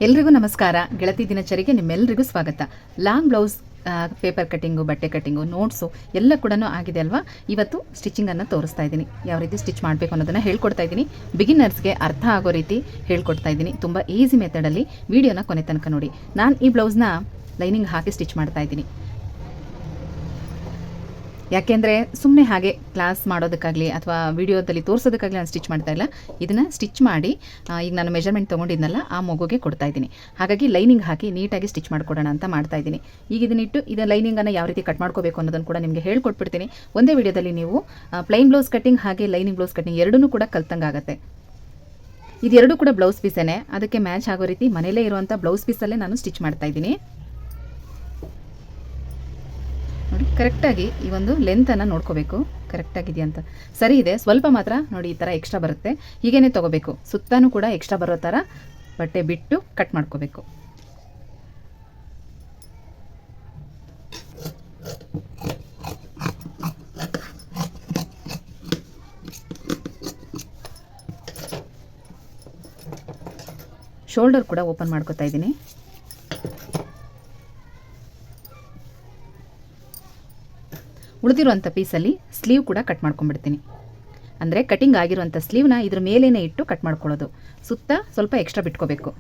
ಎಲ್ರಿಗೂ ನಮಸ್ಕಾರ. ಗೆಳತಿ ದಿನಚರಿಗೆ ನಿಮ್ಮೆಲ್ಲರಿಗೂ ಸ್ವಾಗತ. ಲಾಂಗ್ ಬ್ಲೌಸ್ ಪೇಪರ್ ಕಟ್ಟಿಂಗು, ಬಟ್ಟೆ ಕಟ್ಟಿಂಗು, ನೋಟ್ಸು ಎಲ್ಲ ಕೂಡ ಆಗಿದೆ ಅಲ್ವಾ. ಇವತ್ತು ಸ್ಟಿಚಿಂಗನ್ನು ತೋರಿಸ್ತಾ ಇದ್ದೀನಿ. ಯಾವ ರೀತಿ ಸ್ಟಿಚ್ ಮಾಡಬೇಕು ಅನ್ನೋದನ್ನು ಹೇಳ್ಕೊಡ್ತಾ ಇದ್ದೀನಿ. ಬಿಗಿನರ್ಸ್ಗೆ ಅರ್ಥ ಆಗೋ ರೀತಿ ಹೇಳ್ಕೊಡ್ತಾ ಇದ್ದೀನಿ. ತುಂಬ ಈಸಿ ಮೆಥಡಲ್ಲಿ ವಿಡಿಯೋನ ಕೊನೆ ತನಕ ನೋಡಿ. ನಾನು ಈ ಬ್ಲೌಸ್ನ ಲೈನಿಂಗ್ ಹಾಕಿ ಸ್ಟಿಚ್ ಮಾಡ್ತಾ ಇದ್ದೀನಿ. ಯಾಕೆಂದರೆ ಸುಮ್ಮನೆ ಹಾಗೆ ಕ್ಲಾಸ್ ಮಾಡೋದಕ್ಕಾಗಲಿ ಅಥವಾ ವಿಡಿಯೋದಲ್ಲಿ ತೋರಿಸೋದಕ್ಕಾಗಲಿ ನಾನು ಸ್ಟಿಚ್ ಮಾಡ್ತಾ ಇಲ್ಲ. ಇದನ್ನು ಸ್ಟಿಚ್ ಮಾಡಿ ಈಗ ನಾನು ಮೆಜರ್ಮೆಂಟ್ ತೊಗೊಂಡಿದ್ನಲ್ಲ ಆ ಮಗುಗೆ ಕೊಡ್ತಾ ಇದ್ದೀನಿ. ಹಾಗಾಗಿ ಲೈನಿಂಗ್ ಹಾಕಿ ನೀಟಾಗಿ ಸ್ಟಿಚ್ ಮಾಡಿಕೊಡೋಣ ಅಂತ ಮಾಡ್ತಾ ಇದ್ದೀನಿ. ಈಗ ಇದನ್ನಿಟ್ಟು ಇದು ಲೈನಿಂಗನ್ನು ಯಾವ ರೀತಿ ಕಟ್ ಮಾಡ್ಕೋಬೇಕು ಅನ್ನೋದನ್ನು ಕೂಡ ನಿಮಗೆ ಹೇಳ್ಕೊಟ್ಬಿಡ್ತೀನಿ. ಒಂದೇ ವಿಡಿಯೋದಲ್ಲಿ ನೀವು ಪ್ಲೈನ್ ಬ್ಲೌಸ್ ಕಟ್ಟಿಂಗ್ ಹಾಗೆ ಲೈನಿಂಗ್ ಬ್ಲೌಸ್ ಕಟ್ಟಿಂಗ್ ಎರಡನ್ನೂ ಕೂಡ ಕಲ್ತಂಗಾಗುತ್ತೆ. ಇದೆರಡೂ ಕೂಡ ಬ್ಲೌಸ್ ಪೀಸೇನೆ. ಅದಕ್ಕೆ ಮ್ಯಾಚ್ ಆಗೋ ರೀತಿ ಮನೇಲೇ ಇರುವಂಥ ಬ್ಲೌಸ್ ಪೀಸಲ್ಲೇ ನಾನು ಸ್ಟಿಚ್ ಮಾಡ್ತಾ ಇದ್ದೀನಿ. ನೋಡಿ, ಕರೆಕ್ಟಾಗಿ ಈ ಒಂದು ಲೆಂತನ್ನು ನೋಡ್ಕೋಬೇಕು, ಕರೆಕ್ಟಾಗಿದೆಯಾ ಅಂತ. ಸರಿ ಇದೆ, ಸ್ವಲ್ಪ ಮಾತ್ರ ನೋಡಿ ಈ ಥರ ಎಕ್ಸ್ಟ್ರಾ ಬರುತ್ತೆ. ಹೀಗೇ ತೊಗೋಬೇಕು. ಸುತ್ತಾನೂ ಕೂಡ ಎಕ್ಸ್ಟ್ರಾ ಬರೋ ಥರ ಬಟ್ಟೆ ಬಿಟ್ಟು ಕಟ್ ಮಾಡ್ಕೋಬೇಕು. ಶೋಲ್ಡರ್ ಕೂಡ ಓಪನ್ ಮಾಡ್ಕೋತಾ ಇದ್ದೀನಿ. ಉಳಿದಿರುವಂಥ ಪೀಸಲ್ಲಿ ಸ್ಲೀವ್ ಕೂಡ ಕಟ್ ಮಾಡ್ಕೊಂಡ್ಬಿಡ್ತೀನಿ. ಅಂದರೆ ಕಟಿಂಗ್ ಆಗಿರುವಂಥ ಸ್ಲೀವ್ನ ಇದ್ರ ಮೇಲೇ ಇಟ್ಟು ಕಟ್ ಮಾಡ್ಕೊಳ್ಳೋದು. ಸುತ್ತ ಸ್ವಲ್ಪ ಎಕ್ಸ್ಟ್ರಾ ಬಿಟ್ಕೋಬೇಕು.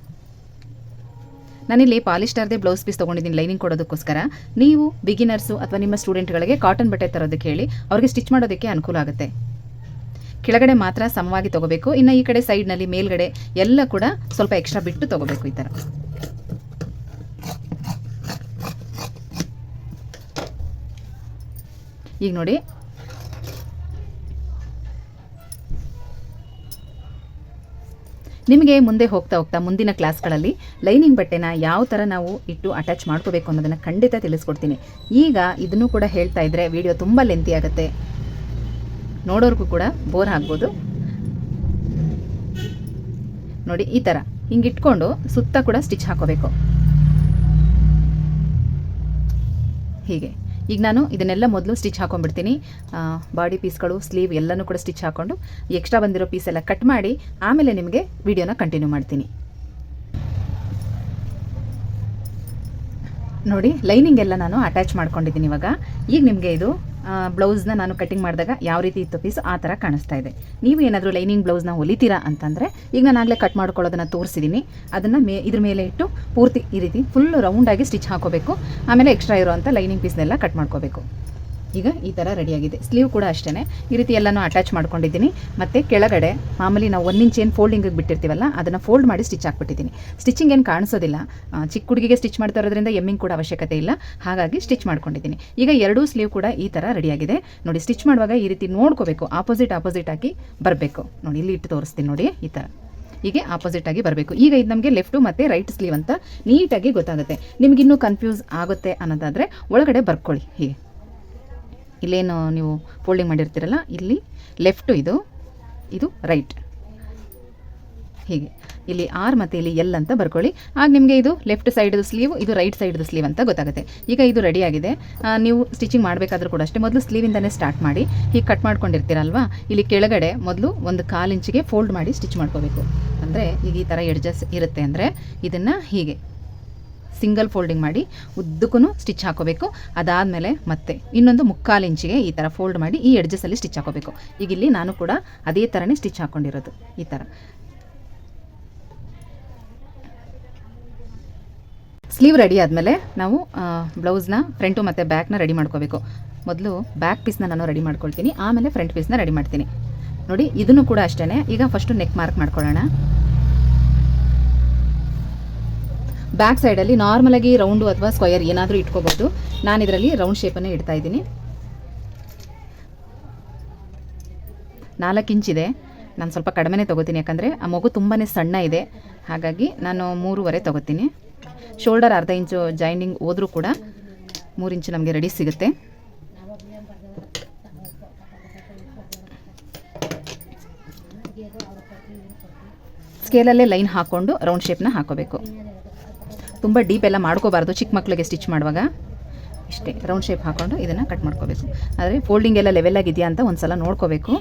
ನಾನಿಲ್ಲಿ ಪಾಲಿಸ್ಟರ್ದೇ ಬ್ಲೌಸ್ ಪೀಸ್ ತೊಗೊಂಡಿದ್ದೀನಿ ಲೈನಿಂಗ್ ಕೊಡೋದಕ್ಕೋಸ್ಕರ. ನೀವು ಬಿಗಿನರ್ಸು ಅಥವಾ ನಿಮ್ಮ ಸ್ಟೂಡೆಂಟ್ಗಳಿಗೆ ಕಾಟನ್ ಬಟ್ಟೆ ತರೋದಕ್ಕೆ ಹೇಳಿ, ಅವ್ರಿಗೆ ಸ್ಟಿಚ್ ಮಾಡೋದಕ್ಕೆ ಅನುಕೂಲ ಆಗುತ್ತೆ. ಕೆಳಗಡೆ ಮಾತ್ರ ಸಮವಾಗಿ ತೊಗೋಬೇಕು. ಇನ್ನು ಈ ಕಡೆ ಸೈಡ್ನಲ್ಲಿ ಮೇಲ್ಗಡೆ ಎಲ್ಲ ಕೂಡ ಸ್ವಲ್ಪ ಎಕ್ಸ್ಟ್ರಾ ಬಿಟ್ಟು ತೊಗೋಬೇಕು. ಈ ಥರ ಈಗ ನೋಡಿ, ನಿಮಗೆ ಮುಂದೆ ಹೋಗ್ತಾ ಹೋಗ್ತಾ ಮುಂದಿನ ಕ್ಲಾಸ್ಗಳಲ್ಲಿ ಲೈನಿಂಗ್ ಬಟ್ಟೆನ ಯಾವ ಥರ ನಾವು ಇಟ್ಟು ಅಟ್ಯಾಚ್ ಮಾಡ್ಕೋಬೇಕು ಅನ್ನೋದನ್ನು ಖಂಡಿತ ತಿಳಿಸ್ಕೊಡ್ತೀನಿ. ಈಗ ಇದನ್ನು ಕೂಡ ಹೇಳ್ತಾ ಇದ್ದರೆ ವಿಡಿಯೋ ತುಂಬ ಲೆಂತಿ ಆಗುತ್ತೆ, ನೋಡೋರ್ಗೂ ಕೂಡ ಬೋರ್ ಆಗ್ಬೋದು. ನೋಡಿ, ಈ ಥರ ಹಿಂಗೆ ಇಟ್ಕೊಂಡು ಸುತ್ತ ಕೂಡ ಸ್ಟಿಚ್ ಹಾಕೋಬೇಕು. ಹೀಗೆ ಈಗ ನಾನು ಇದನ್ನೆಲ್ಲ ಮೊದಲು ಸ್ಟಿಚ್ ಹಾಕೊಂಡ್ಬಿಡ್ತೀನಿ. ಬಾಡಿ ಪೀಸ್ಗಳು, ಸ್ಲೀವ್ ಎಲ್ಲನೂ ಕೂಡ ಸ್ಟಿಚ್ ಹಾಕ್ಕೊಂಡು ಎಕ್ಸ್ಟ್ರಾ ಬಂದಿರೋ ಪೀಸೆಲ್ಲ ಕಟ್ ಮಾಡಿ ಆಮೇಲೆ ನಿಮಗೆ ವಿಡಿಯೋನ ಕಂಟಿನ್ಯೂ ಮಾಡ್ತೀನಿ. ನೋಡಿ, ಲೈನಿಂಗ್ ಎಲ್ಲ ನಾನು ಅಟ್ಯಾಚ್ ಮಾಡ್ಕೊಂಡಿದ್ದೀನಿ. ಇವಾಗ ಈಗ ನಿಮಗೆ ಇದು ಬ್ಲೌಸ್ನ ನಾನು ಕಟಿಂಗ್ ಮಾಡಿದಾಗ ಯಾವ ರೀತಿ ಇತ್ತು ಪೀಸ್ ಆ ಥರ ಕಾಣಿಸ್ತಾ ಇದೆ. ನೀವು ಏನಾದರೂ ಲೈನಿಂಗ್ ಬ್ಲೌಸ್ನ ಹೊಲಿತೀರಾ ಅಂತಂದರೆ ಈಗ ನಾನು ಆಗಲೇ ಕಟ್ ಮಾಡ್ಕೊಳ್ಳೋದನ್ನು ತೋರಿಸಿದ್ದೀನಿ. ಅದನ್ನು ಇದ್ರ ಮೇಲೆ ಇಟ್ಟು ಪೂರ್ತಿ ಈ ರೀತಿ ಫುಲ್ ರೌಂಡಾಗಿ ಸ್ಟಿಚ್ ಹಾಕೋಬೇಕು. ಆಮೇಲೆ ಎಕ್ಸ್ಟ್ರಾ ಇರೋವಂಥ ಲೈನಿಂಗ್ ಪೀಸ್ನೆಲ್ಲ ಕಟ್ ಮಾಡ್ಕೋಬೇಕು. ಈಗ ಈ ಥರ ರೆಡಿಯಾಗಿದೆ. ಸ್ಲೀವ್ ಕೂಡ ಅಷ್ಟೇ ಈ ರೀತಿ ಎಲ್ಲನೂ ಅಟ್ಯಾಚ್ ಮಾಡ್ಕೊಂಡಿದ್ದೀನಿ. ಮತ್ತು ಕೆಳಗಡೆ ಮಾಮೂಲಿ ನಾವು 1 ಇಂಚ್ ಏನು ಫೋಲ್ಡಿಂಗಿಗೆ ಬಿಟ್ಟಿರ್ತೀವಲ್ಲ ಅದನ್ನು ಫೋಲ್ಡ್ ಮಾಡಿ ಸ್ಟಿಚ್ ಹಾಕ್ಬಿಟ್ಟಿದ್ದೀನಿ. ಸ್ಟಿಚಿಂಗ್ ಏನು ಕಾಣಿಸೋದಿಲ್ಲ. ಚಿಕ್ಕ ಹುಡುಗಿಗೆ ಸ್ಟಿಚ್ ಮಾಡ್ತಾ ಇರೋದ್ರಿಂದ ಎಮ್ಮಿಂಗ್ ಕೂಡ ಅವಶ್ಯಕತೆ ಇಲ್ಲ. ಹಾಗಾಗಿ ಸ್ಟಿಚ್ ಮಾಡ್ಕೊಂಡಿದ್ದೀನಿ. ಈಗ ಎರಡೂ ಸ್ಲೀವ್ ಕೂಡ ಈ ಥರ ರೆಡಿಯಾಗಿದೆ. ನೋಡಿ, ಸ್ಟಿಚ್ ಮಾಡುವಾಗ ಈ ರೀತಿ ನೋಡ್ಕೋಬೇಕು. ಆಪೋಸಿಟ್ ಆಗಿ ಬರಬೇಕು. ನೋಡಿ, ಇಲ್ಲಿ ಇಟ್ಟು ತೋರಿಸ್ತೀನಿ. ನೋಡಿ, ಈ ಥರ ಹೀಗೆ ಆಪೋಸಿಟ್ ಆಗಿ ಬರಬೇಕು. ಈಗ ಇದು ನಮಗೆ ಲೆಫ್ಟು ಮತ್ತು ರೈಟ್ ಸ್ಲೀವ್ ಅಂತ ನೀಟಾಗಿ ಗೊತ್ತಾಗುತ್ತೆ. ನಿಮಗಿನ್ನೂ ಕನ್ಫ್ಯೂಸ್ ಆಗುತ್ತೆ ಅನ್ನೋದಾದರೆ ಒಳಗಡೆ ಬರ್ಕೊಳ್ಳಿ. ಹೀಗೆ ಇಲ್ಲೇನು ನೀವು ಫೋಲ್ಡಿಂಗ್ ಮಾಡಿರ್ತೀರಲ್ಲ, ಇಲ್ಲಿ ಲೆಫ್ಟು, ಇದು ರೈಟ್. ಹೀಗೆ ಇಲ್ಲಿ ಆರ್ ಮತ್ತು ಇಲ್ಲಿ ಎಲ್ ಅಂತ ಬರ್ಕೊಳ್ಳಿ. ಆಗ ನಿಮಗೆ ಇದು ಲೆಫ್ಟ್ ಸೈಡ್ದು ಸ್ಲೀವ್, ಇದು ರೈಟ್ ಸೈಡ್ದು ಸ್ಲೀವ್ ಅಂತ ಗೊತ್ತಾಗುತ್ತೆ. ಈಗ ಇದು ರೆಡಿಯಾಗಿದೆ. ನೀವು ಸ್ಟಿಚಿಂಗ್ ಮಾಡಬೇಕಾದ್ರೂ ಕೂಡ ಅಷ್ಟೇ, ಮೊದಲು ಸ್ಲೀವಿಂದನೇ ಸ್ಟಾರ್ಟ್ ಮಾಡಿ ಹೀಗೆ ಕಟ್ ಮಾಡ್ಕೊಂಡಿರ್ತೀರಲ್ವಾ, ಇಲ್ಲಿ ಕೆಳಗಡೆ ಮೊದಲು 1 ಇಂಚಿಗೆ ಫೋಲ್ಡ್ ಮಾಡಿ ಸ್ಟಿಚ್ ಮಾಡ್ಕೋಬೇಕು. ಅಂದರೆ ಈಗ ಈ ಥರ ಎಡ್ಜಸ್ ಇರುತ್ತೆ ಅಂದರೆ ಇದನ್ನು ಹೀಗೆ ಸಿಂಗಲ್ ಫೋಲ್ಡಿಂಗ್ ಮಾಡಿ ಉದ್ದಕ್ಕೂ ಸ್ಟಿಚ್ ಹಾಕೋಬೇಕು. ಅದಾದಮೇಲೆ ಮತ್ತೆ ಇನ್ನೊಂದು 3/4 ಇಂಚಿಗೆ ಈ ಥರ ಫೋಲ್ಡ್ ಮಾಡಿ ಈ ಎಡ್ಜಸಲ್ಲಿ ಸ್ಟಿಚ್ ಹಾಕೋಬೇಕು. ಈಗ ಇಲ್ಲಿ ನಾನು ಕೂಡ ಅದೇ ಥರನೇ ಸ್ಟಿಚ್ ಹಾಕ್ಕೊಂಡಿರೋದು. ಈ ಥರ ಸ್ಲೀವ್ ರೆಡಿ ಆದಮೇಲೆ ನಾವು ಬ್ಲೌಸ್ನ ಫ್ರಂಟು ಮತ್ತು ಬ್ಯಾಕ್ನ ರೆಡಿ ಮಾಡ್ಕೋಬೇಕು. ಮೊದಲು ಬ್ಯಾಕ್ ಪೀಸ್ನ ನಾನು ರೆಡಿ ಮಾಡ್ಕೊಳ್ತೀನಿ, ಆಮೇಲೆ ಫ್ರಂಟ್ ಪೀಸ್ನ ರೆಡಿ ಮಾಡ್ತೀನಿ. ನೋಡಿ, ಇದನ್ನು ಕೂಡ ಅಷ್ಟೇ. ಈಗ ಫಸ್ಟು ನೆಕ್ ಮಾರ್ಕ್ ಮಾಡ್ಕೊಳ್ಳೋಣ. ಬ್ಯಾಕ್ ಸೈಡಲ್ಲಿ ನಾರ್ಮಲಾಗಿ ರೌಂಡು ಅಥವಾ ಸ್ಕ್ವಯರ್ ಏನಾದರೂ ಇಟ್ಕೋಬೋದು. ನಾನು ಇದರಲ್ಲಿ ರೌಂಡ್ ಶೇಪನ್ನೇ ಇಡ್ತಾ ಇದ್ದೀನಿ. 4 ಇಂಚಿದೆ. ನಾನು ಸ್ವಲ್ಪ ಕಡಿಮೆನೇ ತೊಗೋತೀನಿ, ಯಾಕಂದರೆ ಆ ಮಗು ತುಂಬಾ ಸಣ್ಣ ಇದೆ. ಹಾಗಾಗಿ ನಾನು 3.5 ತೊಗೋತೀನಿ. ಶೋಲ್ಡರ್ ಅರ್ಧ ಇಂಚು ಜಾಯಿಂಡಿಂಗ್ ಹೋದರೂ ಕೂಡ 3 ಇಂಚು ನಮಗೆ ರೆಡಿ ಸಿಗುತ್ತೆ. ಸ್ಕೇಲಲ್ಲೇ ಲೈನ್ ಹಾಕ್ಕೊಂಡು ರೌಂಡ್ ಶೇಪ್ನ ಹಾಕೋಬೇಕು. ತುಂಬ ಡೀಪ್ ಎಲ್ಲ ಮಾಡ್ಕೋಬಾರ್ದು ಚಿಕ್ಕ ಮಕ್ಕಳಿಗೆ ಸ್ಟಿಚ್ ಮಾಡುವಾಗ. ಇಷ್ಟೇ ರೌಂಡ್ ಶೇಪ್ ಹಾಕ್ಕೊಂಡು ಇದನ್ನು ಕಟ್ ಮಾಡ್ಕೋಬೇಕು. ಆದರೆ ಫೋಲ್ಡಿಂಗ್ ಎಲ್ಲ ಲೆವೆಲ್ ಆಗಿದೆಯಾ ಅಂತ ಒಂದು ಸಲ ನೋಡ್ಕೋಬೇಕು.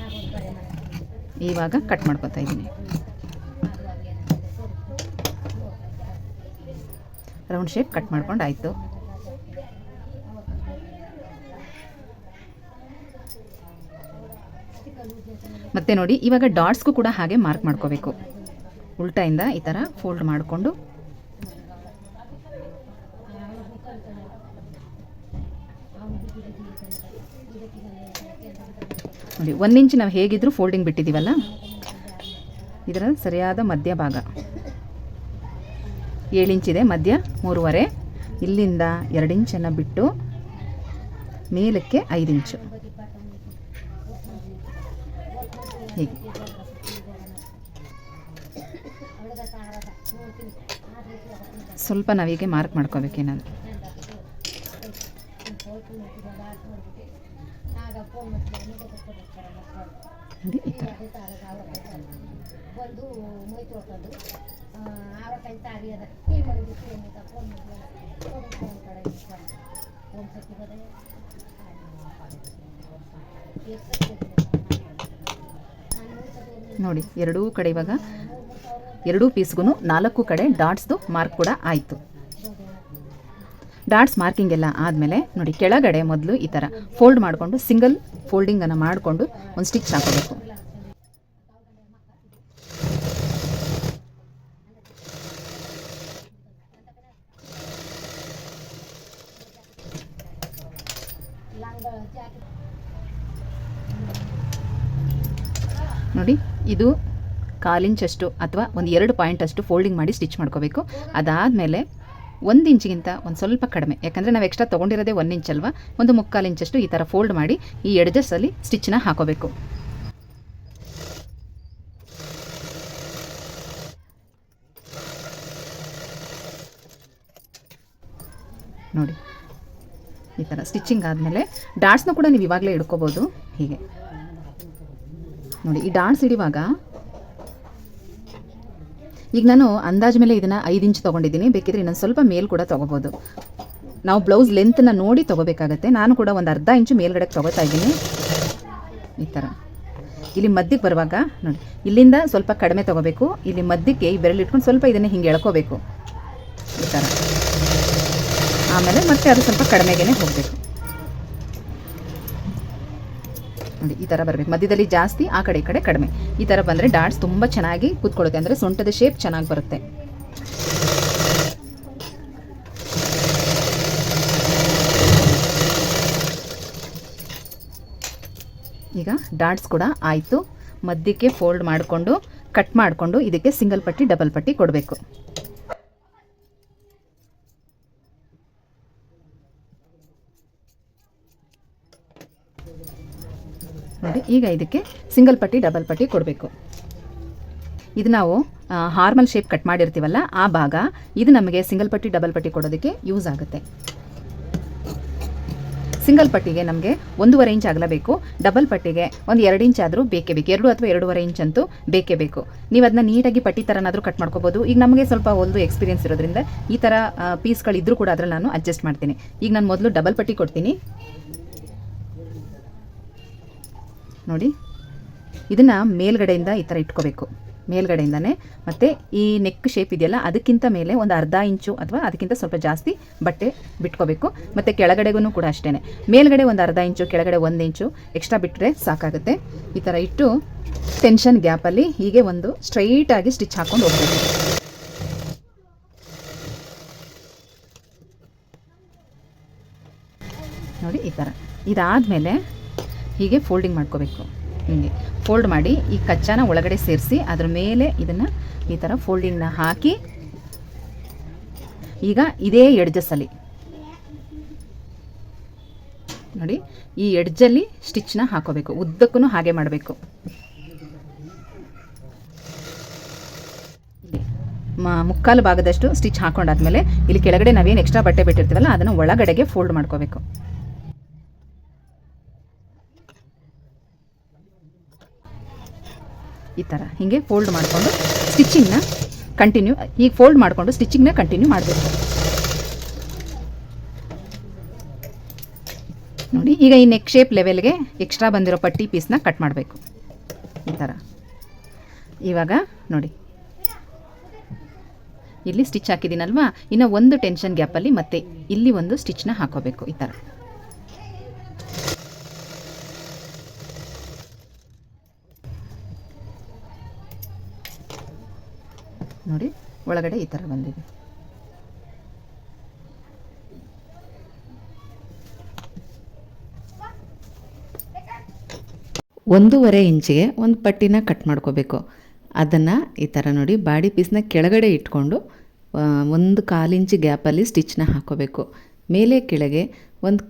ಇವಾಗ ಕಟ್ ಮಾಡ್ಕೊತಾ ಇದ್ದೀನಿ. ರೌಂಡ್ ಶೇಪ್ ಕಟ್ ಮಾಡ್ಕೊಂಡು ಆಯಿತು. ಮತ್ತೆ ನೋಡಿ ಇವಾಗ ಡಾಟ್ಸ್ಗೂ ಕೂಡ ಹಾಗೆ ಮಾರ್ಕ್ ಮಾಡ್ಕೋಬೇಕು. ಉಲ್ಟಾಯಿಂದ ಈ ಥರ ಫೋಲ್ಡ್ ಮಾಡಿಕೊಂಡು ನೋಡಿ 1 ಇಂಚ್ ನಾವು ಹೇಗಿದ್ರೂ ಫೋಲ್ಡಿಂಗ್ ಬಿಟ್ಟಿದ್ದೀವಲ್ಲ, ಇದರ ಸರಿಯಾದ ಮಧ್ಯ ಭಾಗ 7 ಇಂಚಿದೆ, ಮಧ್ಯ 3.5, ಇಲ್ಲಿಂದ 2 ಇಂಚನ್ನು ಬಿಟ್ಟು ಮೇಲಕ್ಕೆ 5 ಇಂಚು ಹೀಗೆ. ಸ್ವಲ್ಪ ನಾವೀಗೆ ಮಾರ್ಕ್ ಮಾಡ್ಕೋಬೇಕೇನಾದ್ರು ನೋಡಿ ಈ ಥರ. ನೋಡಿ ಎರಡೂ ಕಡೆ ಇವಾಗ ಎರಡೂ ಪೀಸ್ಗೂ 4 ಕಡೆ ಡಾಟ್ಸ್ದು ಮಾರ್ಕ್ ಕೂಡ ಆಯಿತು. ಡಾಟ್ಸ್ ಮಾರ್ಕಿಂಗ್ ಎಲ್ಲ ಆದಮೇಲೆ ನೋಡಿ ಕೆಳಗಡೆ ಮೊದಲು ಈ ಥರ ಫೋಲ್ಡ್ ಮಾಡಿಕೊಂಡು ಸಿಂಗಲ್ ಫೋಲ್ಡಿಂಗನ್ನು ಮಾಡಿಕೊಂಡು ಒಂದು ಸ್ಟಿಚ್ ಹಾಕೋಬೇಕು. ನೋಡಿ ಇದು 1/4 ಇಂಚಷ್ಟು ಅಥವಾ ಒಂದು 2 ಪಾಯಿಂಟಷ್ಟು ಫೋಲ್ಡಿಂಗ್ ಮಾಡಿ ಸ್ಟಿಚ್ ಮಾಡ್ಕೋಬೇಕು. ಅದಾದಮೇಲೆ 1 ಇಂಚಿಗಿಂತ ಒಂದು ಸ್ವಲ್ಪ ಕಡಿಮೆ, ಯಾಕಂದರೆ ನಾವು ಎಕ್ಸ್ಟ್ರಾ ತೊಗೊಂಡಿರೋದೇ 1 ಇಂಚ್ ಅಲ್ವಾ, ಒಂದು 3/4 ಇಂಚಷ್ಟು ಈ ಥರ ಫೋಲ್ಡ್ ಮಾಡಿ ಈ ಎಡ್ಜಸ್ಸಲ್ಲಿ ಸ್ಟಿಚ್ನ ಹಾಕೋಬೇಕು. ನೋಡಿ ಈ ಥರ ಸ್ಟಿಚಿಂಗ್ ಆದಮೇಲೆ ಡಾಟ್ಸ್ನೂ ಕೂಡ ನೀವು ಇವಾಗಲೇ ಹಿಡ್ಕೋಬೋದು. ಹೀಗೆ ನೋಡಿ ಈ ಡಾಟ್ಸ್ ಹಿಡಿಯುವಾಗ ಈಗ ನಾನು ಅಂದಾಜು ಮೇಲೆ ಇದನ್ನು 5 ಇಂಚ್ ತೊಗೊಂಡಿದ್ದೀನಿ, ಬೇಕಿದ್ರೆ ಇನ್ನೊಂದು ಸ್ವಲ್ಪ ಮೇಲ್ ಕೂಡ ತೊಗೋಬೋದು. ನಾವು ಬ್ಲೌಸ್ ಲೆಂತನ್ನ ನೋಡಿ ತೊಗೋಬೇಕಾಗತ್ತೆ. ನಾನು ಕೂಡ ಒಂದು ಅರ್ಧ ಇಂಚು ಮೇಲ್ಗಡೆ ತೊಗೋತಾ ಇದ್ದೀನಿ. ಈ ಥರ ಇಲ್ಲಿ ಮಧ್ಯಕ್ಕೆ ಬರುವಾಗ ನೋಡಿ ಇಲ್ಲಿಂದ ಸ್ವಲ್ಪ ಕಡಿಮೆ ತೊಗೋಬೇಕು, ಇಲ್ಲಿ ಮಧ್ಯಕ್ಕೆ ಈ ಬೆರಳು ಇಟ್ಕೊಂಡು ಸ್ವಲ್ಪ ಇದನ್ನು ಹಿಂಗೆ ಎಳ್ಕೋಬೇಕು ಈ ಥರ. ಆಮೇಲೆ ಮತ್ತೆ ಅದು ಸ್ವಲ್ಪ ಕಡಿಮೆಗೇ ಹೋಗಬೇಕು. ನೋಡಿ ಈ ಥರ ಬರಬೇಕು, ಮಧ್ಯದಲ್ಲಿ ಜಾಸ್ತಿ ಆ ಕಡೆ ಈ ಕಡೆ ಕಡಿಮೆ. ಈ ಥರ ಬಂದರೆ ಡಾಟ್ಸ್ ತುಂಬ ಚೆನ್ನಾಗಿ ಕೂತ್ಕೊಳ್ಳುತ್ತೆ, ಅಂದರೆ ಸೊಂಟದ ಶೇಪ್ ಚೆನ್ನಾಗಿ ಬರುತ್ತೆ. ಈಗ ಡಾಟ್ಸ್ ಕೂಡ ಆಯಿತು. ಮಧ್ಯಕ್ಕೆ ಫೋಲ್ಡ್ ಮಾಡಿಕೊಂಡು ಕಟ್ ಮಾಡಿಕೊಂಡು ಇದಕ್ಕೆ ಸಿಂಗಲ್ ಪಟ್ಟಿ ಡಬಲ್ ಪಟ್ಟಿ ಕೊಡಬೇಕು. ನೋಡಿ ಈಗ ಇದಕ್ಕೆ ಸಿಂಗಲ್ ಪಟ್ಟಿ ಡಬಲ್ ಪಟ್ಟಿ ಕೊಡಬೇಕು. ಇದು ನಾವು ಹಾರ್ಮಲ್ ಶೇಪ್ ಕಟ್ ಮಾಡಿರ್ತೀವಲ್ಲ ಆ ಭಾಗ, ಇದು ನಮಗೆ ಸಿಂಗಲ್ ಪಟ್ಟಿ ಡಬಲ್ ಪಟ್ಟಿ ಕೊಡೋದಕ್ಕೆ ಯೂಸ್ ಆಗುತ್ತೆ. ಸಿಂಗಲ್ ಪಟ್ಟಿಗೆ ನಮಗೆ 1.5 ಇಂಚ್ ಆಗಲೇಬೇಕು, ಡಬಲ್ ಪಟ್ಟಿಗೆ ಒಂದು 2 ಇಂಚ್ ಆದರೂ ಬೇಕೇ ಬೇಕು, 2 ಅಥವಾ 2.5 ಇಂಚ್ ಅಂತೂ ಬೇಕೇ ಬೇಕು. ನೀವು ಅದನ್ನ ನೀಟಾಗಿ ಪಟ್ಟಿ ಥರನಾದರೂ ಕಟ್ ಮಾಡ್ಕೋಬೋದು. ಈಗ ನಮಗೆ ಸ್ವಲ್ಪ ಒಂದು ಎಕ್ಸ್ಪೀರಿಯನ್ಸ್ ಇರೋದ್ರಿಂದ ಈ ಥರ ಪೀಸ್ಗಳಿದ್ರೂ ಕೂಡ ಅದರಲ್ಲಿ ನಾನು ಅಡ್ಜಸ್ಟ್ ಮಾಡ್ತೀನಿ. ಈಗ ನಾನು ಮೊದಲು ಡಬಲ್ ಪಟ್ಟಿ ಕೊಡ್ತೀನಿ. ನೋಡಿ ಇದನ್ನು ಮೇಲ್ಗಡೆಯಿಂದ ಈ ಥರ ಇಟ್ಕೋಬೇಕು, ಮೇಲ್ಗಡೆಯಿಂದನೇ. ಮತ್ತು ಈ ನೆಕ್ ಶೇಪ್ ಇದೆಯಲ್ಲ ಅದಕ್ಕಿಂತ ಮೇಲೆ ಒಂದು ಅರ್ಧ ಇಂಚು ಅಥವಾ ಅದಕ್ಕಿಂತ ಸ್ವಲ್ಪ ಜಾಸ್ತಿ ಬಟ್ಟೆ ಬಿಟ್ಕೋಬೇಕು. ಮತ್ತು ಕೆಳಗಡೆಗೂ ಕೂಡ ಅಷ್ಟೇ, ಮೇಲ್ಗಡೆ ಒಂದು ಅರ್ಧ ಇಂಚು, ಕೆಳಗಡೆ 1 ಇಂಚು ಎಕ್ಸ್ಟ್ರಾ ಬಿಟ್ಟರೆ ಸಾಕಾಗುತ್ತೆ. ಈ ಥರ ಇಟ್ಟು ಟೆನ್ಷನ್ ಗ್ಯಾಪಲ್ಲಿ ಹೀಗೆ ಒಂದು ಸ್ಟ್ರೈಟಾಗಿ ಸ್ಟಿಚ್ ಹಾಕ್ಕೊಂಡು ಹೋಗ್ಬೇಕು. ನೋಡಿ ಈ ಥರ. ಇದಾದಮೇಲೆ ಹೀಗೆ ಫೋಲ್ಡಿಂಗ್ ಮಾಡ್ಕೋಬೇಕು. ಹೀಗೆ ಫೋಲ್ಡ್ ಮಾಡಿ ಈ ಕಚ್ಚಾನ ಒಳಗಡೆ ಸೇರಿಸಿ ಅದ್ರ ಮೇಲೆ ಇದನ್ನು ಈ ಥರ ಫೋಲ್ಡಿಂಗ್ನ ಹಾಕಿ ಈಗ ಇದೇ ಎಡ್ಜಸ್ಸಲ್ಲಿ ನೋಡಿ ಈ ಎಡ್ಜಲ್ಲಿ ಸ್ಟಿಚ್ನ ಹಾಕೋಬೇಕು. ಉದ್ದಕ್ಕೂ ಹಾಗೆ ಮಾಡಬೇಕು. ಮುಕ್ಕಾಲು ಭಾಗದಷ್ಟು ಸ್ಟಿಚ್ ಹಾಕೊಂಡಾದ್ಮೇಲೆ ಇಲ್ಲಿ ಕೆಳಗಡೆ ನಾವೇನು ಎಕ್ಸ್ಟ್ರಾ ಬಟ್ಟೆ ಬಿಟ್ಟಿರ್ತೀವಲ್ಲ ಅದನ್ನು ಒಳಗಡೆಗೆ ಫೋಲ್ಡ್ ಮಾಡ್ಕೋಬೇಕು. ಈ ಥರ ಹೀಗೆ ಫೋಲ್ಡ್ ಮಾಡಿಕೊಂಡು ಸ್ಟಿಚಿಂಗ್ನ ಕಂಟಿನ್ಯೂ, ಹೀಗೆ ಫೋಲ್ಡ್ ಮಾಡಿಕೊಂಡು ಸ್ಟಿಚಿಂಗ್ನ ಕಂಟಿನ್ಯೂ ಮಾಡಬೇಕು. ನೋಡಿ ಈಗ ಈ ನೆಕ್ ಶೇಪ್ ಲೆವೆಲ್ಗೆ ಎಕ್ಸ್ಟ್ರಾ ಬಂದಿರೋ ಪಟ್ಟಿ ಪೀಸ್ನ ಕಟ್ ಮಾಡಬೇಕು ಈ ಥರ. ಇವಾಗ ನೋಡಿ ಇಲ್ಲಿ ಸ್ಟಿಚ್ ಹಾಕಿದ್ದೀನಲ್ವಾ, ಇನ್ನು ಒಂದು ಟೆನ್ಷನ್ ಗ್ಯಾಪಲ್ಲಿ ಮತ್ತೆ ಇಲ್ಲಿ ಒಂದು ಸ್ಟಿಚ್ನ ಹಾಕೋಬೇಕು ಈ ಥರ. ನೋಡಿ ಒಳಗಡೆ ಈ ಥರ ಬಂದಿದೆ. ಒಂದೂವರೆ ಇಂಚಿಗೆ ಒಂದು ಪಟ್ಟಿನ ಕಟ್ ಮಾಡ್ಕೋಬೇಕು. ಅದನ್ನು ಈ ಥರ ನೋಡಿ ಬಾಡಿ ಪೀಸ್ನ ಕೆಳಗಡೆ ಇಟ್ಕೊಂಡು 1/4 ಇಂಚ್ ಗ್ಯಾಪಲ್ಲಿ ಸ್ಟಿಚ್ನ ಹಾಕೋಬೇಕು. ಮೇಲೆ ಕೆಳಗೆ ಒಂದು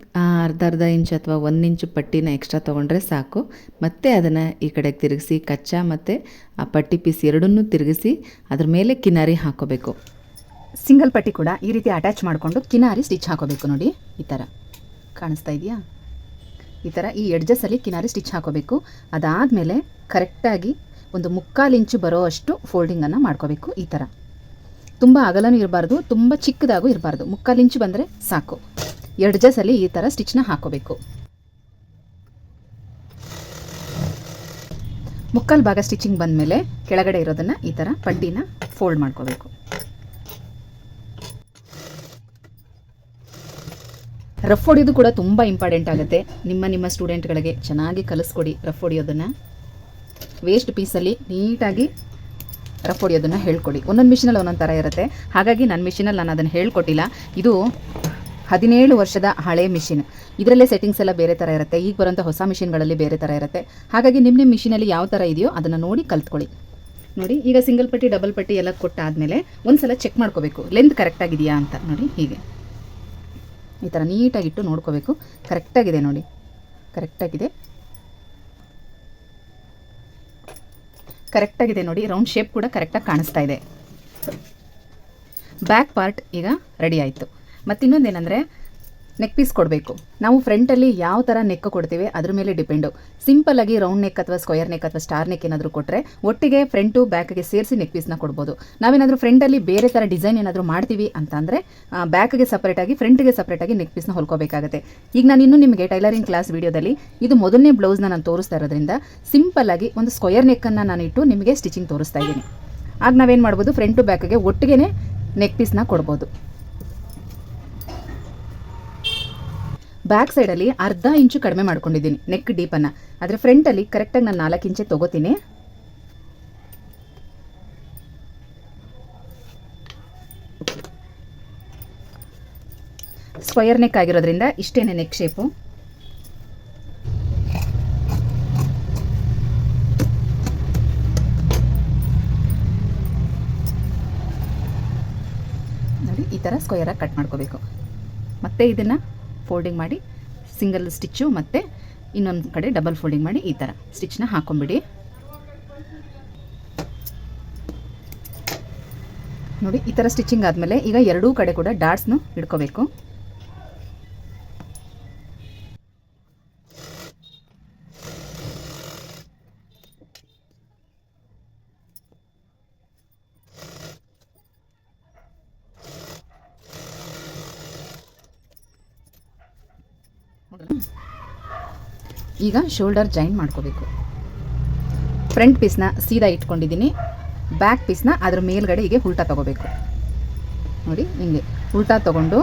ಅರ್ಧ ಇಂಚ್ ಅಥವಾ 1 ಇಂಚು ಪಟ್ಟಿನ ಎಕ್ಸ್ಟ್ರಾ ತೊಗೊಂಡ್ರೆ ಸಾಕು. ಮತ್ತು ಅದನ್ನು ಈ ಕಡೆಗೆ ತಿರುಗಿಸಿ ಕಚ್ಚಾ ಮತ್ತು ಆ ಪಟ್ಟಿ ಪೀಸ್ ಎರಡನ್ನೂ ತಿರುಗಿಸಿ ಅದ್ರ ಮೇಲೆ ಕಿನಾರಿ ಹಾಕೋಬೇಕು. ಸಿಂಗಲ್ ಪಟ್ಟಿ ಕೂಡ ಈ ರೀತಿ ಅಟ್ಯಾಚ್ ಮಾಡಿಕೊಂಡು ಕಿನಾರಿ ಸ್ಟಿಚ್ ಹಾಕೋಬೇಕು. ನೋಡಿ ಈ ಥರ ಕಾಣಿಸ್ತಾ ಇದೆಯಾ? ಈ ಥರ ಈ ಎಡ್ಜಸ್ಸಲ್ಲಿ ಕಿನಾರಿ ಸ್ಟಿಚ್ ಹಾಕೋಬೇಕು. ಅದಾದಮೇಲೆ ಕರೆಕ್ಟಾಗಿ ಒಂದು 3/4 ಇಂಚು ಬರೋ ಅಷ್ಟು ಫೋಲ್ಡಿಂಗನ್ನು ಮಾಡ್ಕೋಬೇಕು. ಈ ಥರ ತುಂಬ ಅಗಲನೂ ಇರಬಾರ್ದು, ತುಂಬ ಚಿಕ್ಕದಾಗೂ ಇರಬಾರ್ದು. 3/4 ಇಂಚು ಬಂದರೆ ಸಾಕು. ಎಡ್ಜಸ್ಸಲ್ಲಿ ಈ ಥರ ಸ್ಟಿಚ್ನ ಹಾಕೋಬೇಕು. 3/4 ಭಾಗ ಸ್ಟಿಚಿಂಗ್ ಬಂದಮೇಲೆ ಕೆಳಗಡೆ ಇರೋದನ್ನು ಈ ಥರ ಪಟ್ಟಿನ ಫೋಲ್ಡ್ ಮಾಡ್ಕೋಬೇಕು. ರಫ್ ಹೊಡಿಯೋದು ಕೂಡ ತುಂಬ ಇಂಪಾರ್ಟೆಂಟ್ ಆಗುತ್ತೆ. ನಿಮ್ಮ ಸ್ಟೂಡೆಂಟ್ಗಳಿಗೆ ಚೆನ್ನಾಗಿ ಕಲಿಸ್ಕೊಡಿ ರಫ್ ಹೊಡಿಯೋದನ್ನು. ವೇಸ್ಟ್ ಪೀಸಲ್ಲಿ ನೀಟಾಗಿ ರಫ್ ಹೊಡಿಯೋದನ್ನು ಹೇಳ್ಕೊಡಿ. ಒಂದೊಂದು ಮಿಷಿನಲ್ಲಿ ಒಂದೊಂದು ಥರ ಇರುತ್ತೆ. ಹಾಗಾಗಿ ನನ್ನ ಮಿಷಿನಲ್ಲಿ ನಾನು ಅದನ್ನು ಹೇಳ್ಕೊಟ್ಟಿಲ್ಲ. ಇದು 17 ವರ್ಷದ ಹಳೆ ಮಿಷಿನ್. ಇದರಲ್ಲೇ ಸೆಟ್ಟಿಂಗ್ಸ್ ಎಲ್ಲ ಬೇರೆ ಥರ ಇರುತ್ತೆ. ಈಗ ಬರೋಂಥ ಹೊಸ ಮಿಷಿನ್ಗಳಲ್ಲಿ ಬೇರೆ ಥರ ಇರುತ್ತೆ. ಹಾಗಾಗಿ ನಿಮ್ಮ ಮಿಷಿನಲ್ಲಿ ಯಾವ ಥರ ಇದೆಯೋ ಅದನ್ನು ನೋಡಿ ಕಲ್ತ್ಕೊಳ್ಳಿ. ನೋಡಿ ಈಗ ಸಿಂಗಲ್ ಪಟ್ಟಿ ಡಬಲ್ ಪಟ್ಟಿ ಎಲ್ಲ ಕೊಟ್ಟಾದಮೇಲೆ ಒಂದು ಸಲ ಚೆಕ್ ಮಾಡ್ಕೋಬೇಕು ಲೆಂತ್ ಕರೆಕ್ಟಾಗಿದೆಯಾ ಅಂತ. ನೋಡಿ ಹೀಗೆ ಈ ಥರ ನೀಟಾಗಿಟ್ಟು ನೋಡ್ಕೋಬೇಕು. ಕರೆಕ್ಟಾಗಿದೆ ನೋಡಿ, ಕರೆಕ್ಟಾಗಿದೆ ನೋಡಿ. ರೌಂಡ್ ಶೇಪ್ ಕೂಡ ಕರೆಕ್ಟಾಗಿ ಕಾಣಿಸ್ತಾ ಇದೆ. ಬ್ಯಾಕ್ ಪಾರ್ಟ್ ಈಗ ರೆಡಿ ಆಯಿತು. ಮತ್ತು ಇನ್ನೊಂದೇನೆಂದರೆ ನೆಕ್ ಪೀಸ್ ಕೊಡಬೇಕು. ನಾವು ಫ್ರಂಟಲ್ಲಿ ಯಾವ ಥರ ನೆಕ್ ಕೊಡ್ತೀವಿ ಅದ್ರ ಮೇಲೆ ಡಿಪೆಂಡು. ಸಿಂಪಲ್ಲಾಗಿ ರೌಂಡ್ ನೆಕ್ ಅಥವಾ ಸ್ಕ್ವಯರ್ ನೆಕ್ ಅಥವಾ ಸ್ಟಾರ್ ನೆಕ್ ಏನಾದರೂ ಕೊಟ್ಟರೆ ಒಟ್ಟಿಗೆ ಫ್ರಂಟು ಬ್ಯಾಕ್ಗೆ ಸೇರಿಸಿ ನೆಕ್ ಪೀಸ್ನ ಕೊಡ್ಬೋದು. ನಾವೇನಾದರೂ ಫ್ರಂಟಲ್ಲಿ ಬೇರೆ ಥರ ಡಿಸೈನ್ ಏನಾದರೂ ಮಾಡ್ತೀವಿ ಅಂತಂದರೆ ಬ್ಯಾಕ್ಗೆ ಸಪ್ರೇಟಾಗಿ ಫ್ರಂಟಿಗೆ ಸಪ್ರೇಟಾಗಿ ನೆಕ್ ಪೀಸ್ನ ಹೊಲ್ಕೋಬೇಕಾಗುತ್ತೆ. ಈಗ ನಾನು ಇನ್ನೂ ನಿಮಗೆ ಟೈಲರಿಂಗ್ ಕ್ಲಾಸ್ ವೀಡಿಯೋದಲ್ಲಿ ಇದು ಮೊದಲನೇ ಬ್ಲೌಸ್ನ ನಾನು ತೋರಿಸ್ತಾ ಇರೋದ್ರಿಂದ ಸಿಂಪಲ್ಲಾಗಿ ಒಂದು ಸ್ಕ್ವಯರ್ ನೆಕ್ಕನ್ನು ನಾನು ಇಟ್ಟು ನಿಮಗೆ ಸ್ಟಿಚಿಂಗ್ ತೋರಿಸ್ತಾ ಇದ್ದೀನಿ. ಆಗ ನಾವೇನು ಮಾಡ್ಬೋದು, ಫ್ರಂಟು ಬ್ಯಾಕ್ಗೆ ಒಟ್ಟಿಗೆ ನೆಕ್ ಪೀಸ್ನ ಕೊಡ್ಬೋದು. ಬ್ಯಾಕ್ ಸೈಡಲ್ಲಿ ಅರ್ಧ ಇಂಚು ಕಡಿಮೆ ಮಾಡ್ಕೊಂಡಿದ್ದೀನಿ ನೆಕ್ ಡೀಪನ್ನು. ಆದರೆ ಫ್ರಂಟಲ್ಲಿ ಕರೆಕ್ಟಾಗಿ ನಾನು 4 ಇಂಚೆ ತೊಗೋತೀನಿ. ಸ್ಕ್ವಯರ್ ನೆಕ್ ಆಗಿರೋದ್ರಿಂದ ಇಷ್ಟೇನೆ ನೆಕ್ ಶೇಪು. ನೋಡಿ ಈ ಥರ ಸ್ಕ್ವಯರಾಗಿ ಕಟ್ ಮಾಡ್ಕೋಬೇಕು. ಮತ್ತೆ ಇದನ್ನು ಫೋಲ್ಡಿಂಗ್ ಮಾಡಿ ಸಿಂಗಲ್ ಸ್ಟಿಚ್ಚು ಮತ್ತು ಇನ್ನೊಂದು ಕಡೆ ಡಬಲ್ ಫೋಲ್ಡಿಂಗ್ ಮಾಡಿ ಈ ಥರ ಸ್ಟಿಚ್ನ ಹಾಕೊಂಬಿಡಿ. ನೋಡಿ ಈ ಥರ ಸ್ಟಿಚಿಂಗ್ ಆದಮೇಲೆ ಈಗ ಎರಡೂ ಕಡೆ ಕೂಡ ಡಾಟ್ಸ್ನು ಹಿಡ್ಕೋಬೇಕು. ಈಗ ಶೋಲ್ಡರ್ ಜಾಯಿನ್ ಮಾಡ್ಕೋಬೇಕು. ಫ್ರಂಟ್ ಪೀಸ್ನ ಸೀದಾ ಇಟ್ಕೊಂಡಿದ್ದೀನಿ. ಬ್ಯಾಕ್ ಪೀಸ್ನ ಅದ್ರ ಮೇಲ್ಗಡೆ ಹೀಗೆ ಉಲ್ಟಾ ತೊಗೋಬೇಕು. ನೋಡಿ ಹಿಂಗೆ ಉಲ್ಟಾ ತೊಗೊಂಡು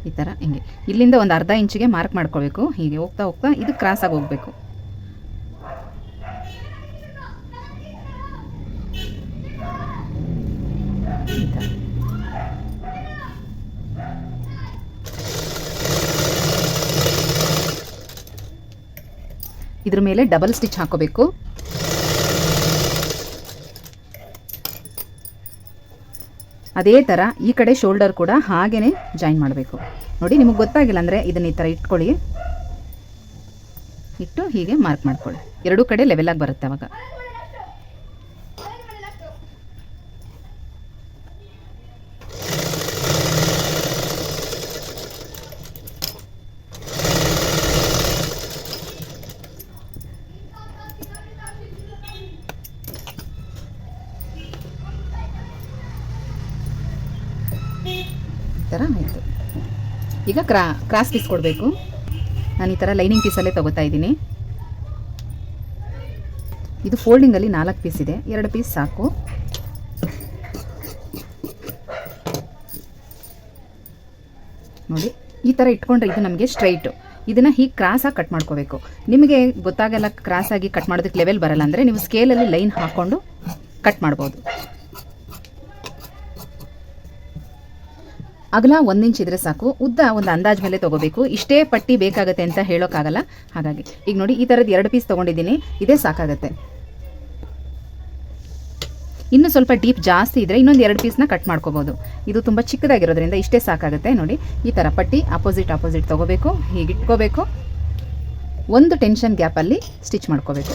ಈ ಥರ ಹಿಂಗೆ ಇಲ್ಲಿಂದ ಒಂದು ಅರ್ಧ ಇಂಚಿಗೆ ಮಾರ್ಕ್ ಮಾಡ್ಕೋಬೇಕು. ಹೀಗೆ ಹೋಗ್ತಾ ಹೋಗ್ತಾ ಇದು ಕ್ರಾಸಾಗಿ ಹೋಗಬೇಕು. ಇದ್ರ ಮೇಲೆ ಡಬಲ್ ಸ್ಟಿಚ್ ಹಾಕೋಬೇಕು. ಅದೇ ಥರ ಈ ಕಡೆ ಶೋಲ್ಡರ್ ಕೂಡ ಹಾಗೇ ಜಾಯಿನ್ ಮಾಡಬೇಕು. ನೋಡಿ ನಿಮಗೆ ಗೊತ್ತಾಗಿಲ್ಲ ಅಂದರೆ ಇದನ್ನ ಈ ಥರ ಇಟ್ಕೊಳ್ಳಿ. ಇಟ್ಟು ಹೀಗೆ ಮಾರ್ಕ್ ಮಾಡ್ಕೊಳ್ಳಿ. ಎರಡೂ ಕಡೆ ಲೆವೆಲಾಗಿ ಬರುತ್ತೆ ಅವಾಗ. ಥರ ಆಯಿತು. ಈಗ ಕ್ರಾಸ್ ಪೀಸ್ ಕೊಡಬೇಕು. ನಾನು ಈ ಥರ ಲೈನಿಂಗ್ ಪೀಸಲ್ಲೇ ತೊಗೋತಾ ಇದ್ದೀನಿ. ಇದು ಫೋಲ್ಡಿಂಗಲ್ಲಿ 4 ಪೀಸ್ ಇದೆ, 2 ಪೀಸ್ ಸಾಕು. ನೋಡಿ ಈ ಥರ ಇಟ್ಕೊಂಡ್ರೆ ಇದು ನಮಗೆ ಸ್ಟ್ರೈಟು. ಇದನ್ನು ಹೀಗೆ ಕ್ರಾಸಾಗಿ ಕಟ್ ಮಾಡ್ಕೋಬೇಕು. ನಿಮಗೆ ಗೊತ್ತಾಗಲ್ಲ ಕ್ರಾಸಾಗಿ ಕಟ್ ಮಾಡೋದಕ್ಕೆ ಲೆವೆಲ್ ಬರಲ್ಲ ಅಂದರೆ ನೀವು ಸ್ಕೇಲಲ್ಲಿ ಲೈನ್ ಹಾಕ್ಕೊಂಡು ಕಟ್ ಮಾಡ್ಬೋದು. ಅಗಲ 1 ಇಂಚ್ ಇದ್ರೆ ಸಾಕು, ಉದ್ದ ಒಂದು ಅಂದಾಜ್ ಮೇಲೆ ತೊಗೋಬೇಕು. ಇಷ್ಟೇ ಪಟ್ಟಿ ಬೇಕಾಗುತ್ತೆ ಅಂತ ಹೇಳೋಕ್ಕಾಗಲ್ಲ. ಹಾಗಾಗಿ ಈಗ ನೋಡಿ ಈ ಥರದ್ದು 2 ಪೀಸ್ ತೊಗೊಂಡಿದ್ದೀನಿ, ಇದೇ ಸಾಕಾಗುತ್ತೆ. ಇನ್ನು ಸ್ವಲ್ಪ ಡೀಪ್ ಜಾಸ್ತಿ ಇದ್ದರೆ ಇನ್ನೊಂದು 2 ಪೀಸ್ನ ಕಟ್ ಮಾಡ್ಕೋಬೋದು. ಇದು ತುಂಬ ಚಿಕ್ಕದಾಗಿರೋದ್ರಿಂದ ಇಷ್ಟೇ ಸಾಕಾಗುತ್ತೆ. ನೋಡಿ ಈ ಥರ ಪಟ್ಟಿ ಆಪೋಸಿಟ್ ತೊಗೋಬೇಕು, ಹೀಗೆ ಇಟ್ಕೋಬೇಕು. ಒಂದು ಟೆನ್ಷನ್ ಗ್ಯಾಪಲ್ಲಿ ಸ್ಟಿಚ್ ಮಾಡ್ಕೋಬೇಕು.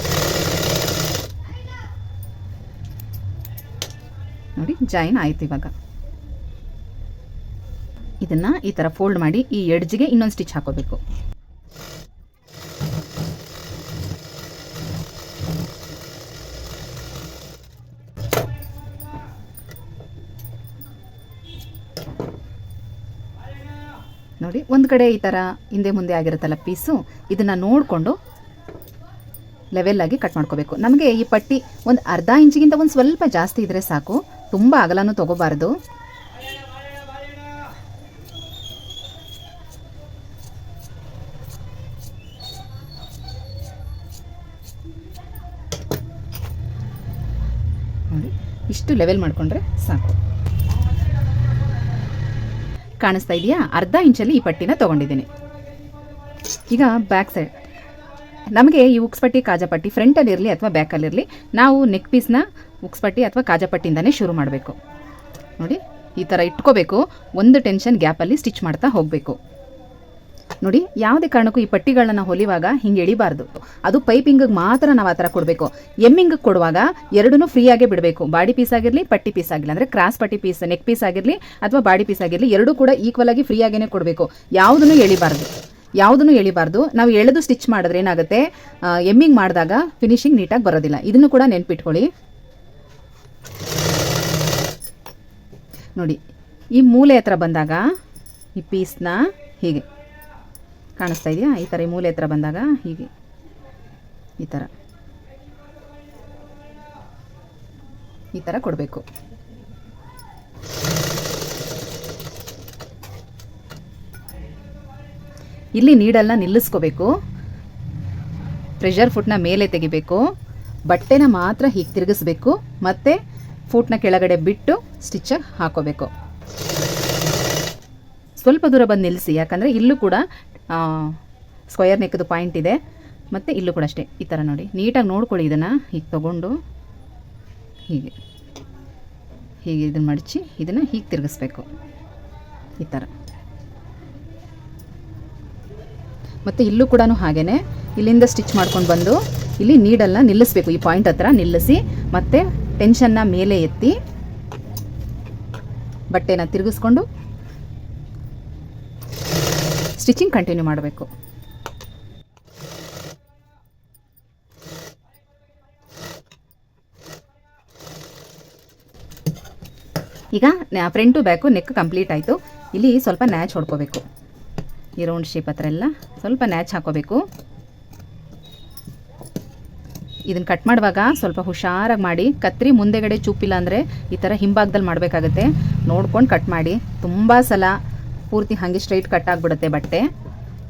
ನೋಡಿ ಜಾಯಿನ್ ಆಯಿತು. ಇವಾಗ ಇದನ್ನು ಈ ಥರ ಫೋಲ್ಡ್ ಮಾಡಿ ಈ ಎಡ್ಜ್ಗೆ ಇನ್ನೊಂದು ಸ್ಟಿಚ್ ಹಾಕೋಬೇಕು. ನೋಡಿ ಒಂದು ಕಡೆ ಈ ಥರ ಹಿಂದೆ ಮುಂದೆ ಆಗಿರುತ್ತಲ್ಲ ಪೀಸು, ಇದನ್ನು ನೋಡಿಕೊಂಡು ಲೆವೆಲ್ಲಾಗಿ ಕಟ್ ಮಾಡ್ಕೋಬೇಕು. ನಮಗೆ ಈ ಪಟ್ಟಿ ಒಂದು ಅರ್ಧ ಇಂಚಿಗಿಂತ ಒಂದು ಸ್ವಲ್ಪ ಜಾಸ್ತಿ ಇದ್ದರೆ ಸಾಕು, ತುಂಬ ಅಗಲನೂ ತೊಗೋಬಾರ್ದು. ನೋಡಿ ಇಷ್ಟು ಲೆವೆಲ್ ಮಾಡಿಕೊಂಡ್ರೆ ಸಾಕು. ಕಾಣಿಸ್ತಾ ಇದೆಯಾ? ಅರ್ಧ ಇಂಚಲ್ಲಿ ಈ ಪಟ್ಟಿನ ತೊಗೊಂಡಿದ್ದೀನಿ. ಈಗ ಬ್ಯಾಕ್ ಸೈಡ್ ನಮಗೆ ಈ ಉಕ್ಸ್ ಪಟ್ಟಿ ಕಾಜಾಪಟ್ಟಿ ಫ್ರಂಟಲ್ಲಿರಲಿ ಅಥವಾ ಬ್ಯಾಕಲ್ಲಿರಲಿ, ನಾವು ನೆಕ್ ಪೀಸ್ನ ಉಕ್ಸ್ ಪಟ್ಟಿ ಅಥವಾ ಕಾಜಾಪಟ್ಟಿಯಿಂದನೇ ಶುರು ಮಾಡಬೇಕು. ನೋಡಿ ಈ ಥರ ಇಟ್ಕೋಬೇಕು. ಒಂದು ಟೆನ್ಷನ್ ಗ್ಯಾಪಲ್ಲಿ ಸ್ಟಿಚ್ ಮಾಡ್ತಾ ಹೋಗಬೇಕು. ನೋಡಿ ಯಾವುದೇ ಕಾರಣಕ್ಕೂ ಈ ಪಟ್ಟಿಗಳನ್ನ ಹೊಲಿವಾಗ ಹಿಂಗೆ ಎಳಿಬಾರ್ದು. ಅದು ಪೈಪಿಂಗಿಗೆ ಮಾತ್ರ ನಾವು ಆ ಥರ ಕೊಡಬೇಕು. ಎಮ್ಮಿಂಗಿಗೆ ಕೊಡುವಾಗ ಎರಡೂ ಫ್ರೀಯಾಗೇ ಬಿಡಬೇಕು. ಬಾಡಿ ಪೀಸ್ ಆಗಿರಲಿ ಪಟ್ಟಿ ಪೀಸ್ ಆಗಿರಲಿ, ಅಂದರೆ ಕ್ರಾಸ್ ಪಟ್ಟಿ ಪೀಸ್ ನೆಕ್ ಪೀಸ್ ಆಗಿರಲಿ ಅಥವಾ ಬಾಡಿ ಪೀಸ್ ಆಗಿರಲಿ, ಎರಡೂ ಕೂಡ ಈಕ್ವಲ್ ಆಗಿ ಫ್ರೀಯಾಗೇ ಕೊಡಬೇಕು. ಯಾವುದನ್ನು ಎಳಿಬಾರ್ದು. ನಾವು ಎಳೆದು ಸ್ಟಿಚ್ ಮಾಡಿದ್ರೆ ಏನಾಗುತ್ತೆ, ಎಮ್ಮಿಂಗ್ ಮಾಡಿದಾಗ ಫಿನಿಶಿಂಗ್ ನೀಟಾಗಿ ಬರೋದಿಲ್ಲ. ಇದನ್ನು ಕೂಡ ನೆನ್ಪಿಟ್ಕೊಳ್ಳಿ. ನೋಡಿ ಈ ಮೂಲೆ ಹತ್ರ ಬಂದಾಗ ಈ ಪೀಸ್ನ ಹೀಗೆ ಕಾಣಿಸ್ತಾ ಇದೆಯಾ? ಈ ಥರ ಈ ಮೂಲೆ ಹತ್ರ ಬಂದಾಗ ಹೀಗೆ ಈ ಥರ ಕೊಡಬೇಕು. ಇಲ್ಲಿ ನೀಡಲ್ನ ನಿಲ್ಲಿಸ್ಕೋಬೇಕು. ಪ್ರೆಷರ್ ಫುಟ್ನ ಮೇಲೆ ತೆಗಿಬೇಕು. ಬಟ್ಟೆನ ಮಾತ್ರ ಹೀಗೆ ತಿರುಗಿಸ್ಬೇಕು. ಮತ್ತು ಫುಟ್ನ ಕೆಳಗಡೆ ಬಿಟ್ಟು ಸ್ಟಿಚ್ ಹಾಕೋಬೇಕು. ಸ್ವಲ್ಪ ದೂರ ಬಂದು ನಿಲ್ಲಿಸಿ, ಯಾಕಂದರೆ ಇಲ್ಲೂ ಕೂಡ ಸ್ಕ್ವಯರ್ ನೆಕ್ದು ಪಾಯಿಂಟ್ ಇದೆ. ಮತ್ತು ಇಲ್ಲೂ ಕೂಡ ಅಷ್ಟೇ. ಈ ಥರ ನೋಡಿ ನೀಟಾಗಿ ನೋಡ್ಕೊಳ್ಳಿ. ಇದನ್ನು ಹೀಗೆ ತೊಗೊಂಡು ಹೀಗೆ ಇದನ್ನು ಮಡಚಿ ಇದನ್ನು ಹೀಗೆ ತಿರುಗಿಸ್ಬೇಕು ಈ ಥರ. ಮತ್ತು ಇಲ್ಲೂ ಕೂಡ ಹಾಗೇ ಇಲ್ಲಿಂದ ಸ್ಟಿಚ್ ಮಾಡ್ಕೊಂಡು ಬಂದು ಇಲ್ಲಿ ನೀಡಲ್ನ ನಿಲ್ಲಿಸ್ಬೇಕು. ಈ ಪಾಯಿಂಟ್ ಹತ್ರ ನಿಲ್ಲಿಸಿ ಮತ್ತು ಟೆನ್ಷನ್ನ ಮೇಲೆ ಎತ್ತಿ ಬಟ್ಟೆನ ತಿರುಗಿಸ್ಕೊಂಡು ಸ್ಟಿಚಿಂಗ್ ಕಂಟಿನ್ಯೂ ಮಾಡಬೇಕು. ಈಗ ಫ್ರಂಟು ಬ್ಯಾಕು ನೆಕ್ ಕಂಪ್ಲೀಟ್ ಆಯಿತು. ಇಲ್ಲಿ ಸ್ವಲ್ಪ ನ್ಯಾಚ್ ಹೊಡ್ಕೋಬೇಕು. ಈ ರೌಂಡ್ ಶೇಪ್ ಹತ್ರ ಎಲ್ಲ ಸ್ವಲ್ಪ ನ್ಯಾಚ್ ಹಾಕೋಬೇಕು. ಇದನ್ನು ಕಟ್ ಮಾಡುವಾಗ ಸ್ವಲ್ಪ ಹುಷಾರಾಗಿ ಮಾಡಿ. ಕತ್ರಿ ಮುಂದೆಗಡೆ ಚೂಪಿಲ್ಲ ಅಂದರೆ ಈ ಥರ ಹಿಂಭಾಗದಲ್ಲಿ ಮಾಡಬೇಕಾಗತ್ತೆ. ನೋಡ್ಕೊಂಡು ಕಟ್ ಮಾಡಿ. ತುಂಬ ಸಲ ಪೂರ್ತಿ ಹಾಗೆ ಸ್ಟ್ರೈಟ್ ಕಟ್ ಆಗಿಬಿಡುತ್ತೆ ಬಟ್ಟೆ.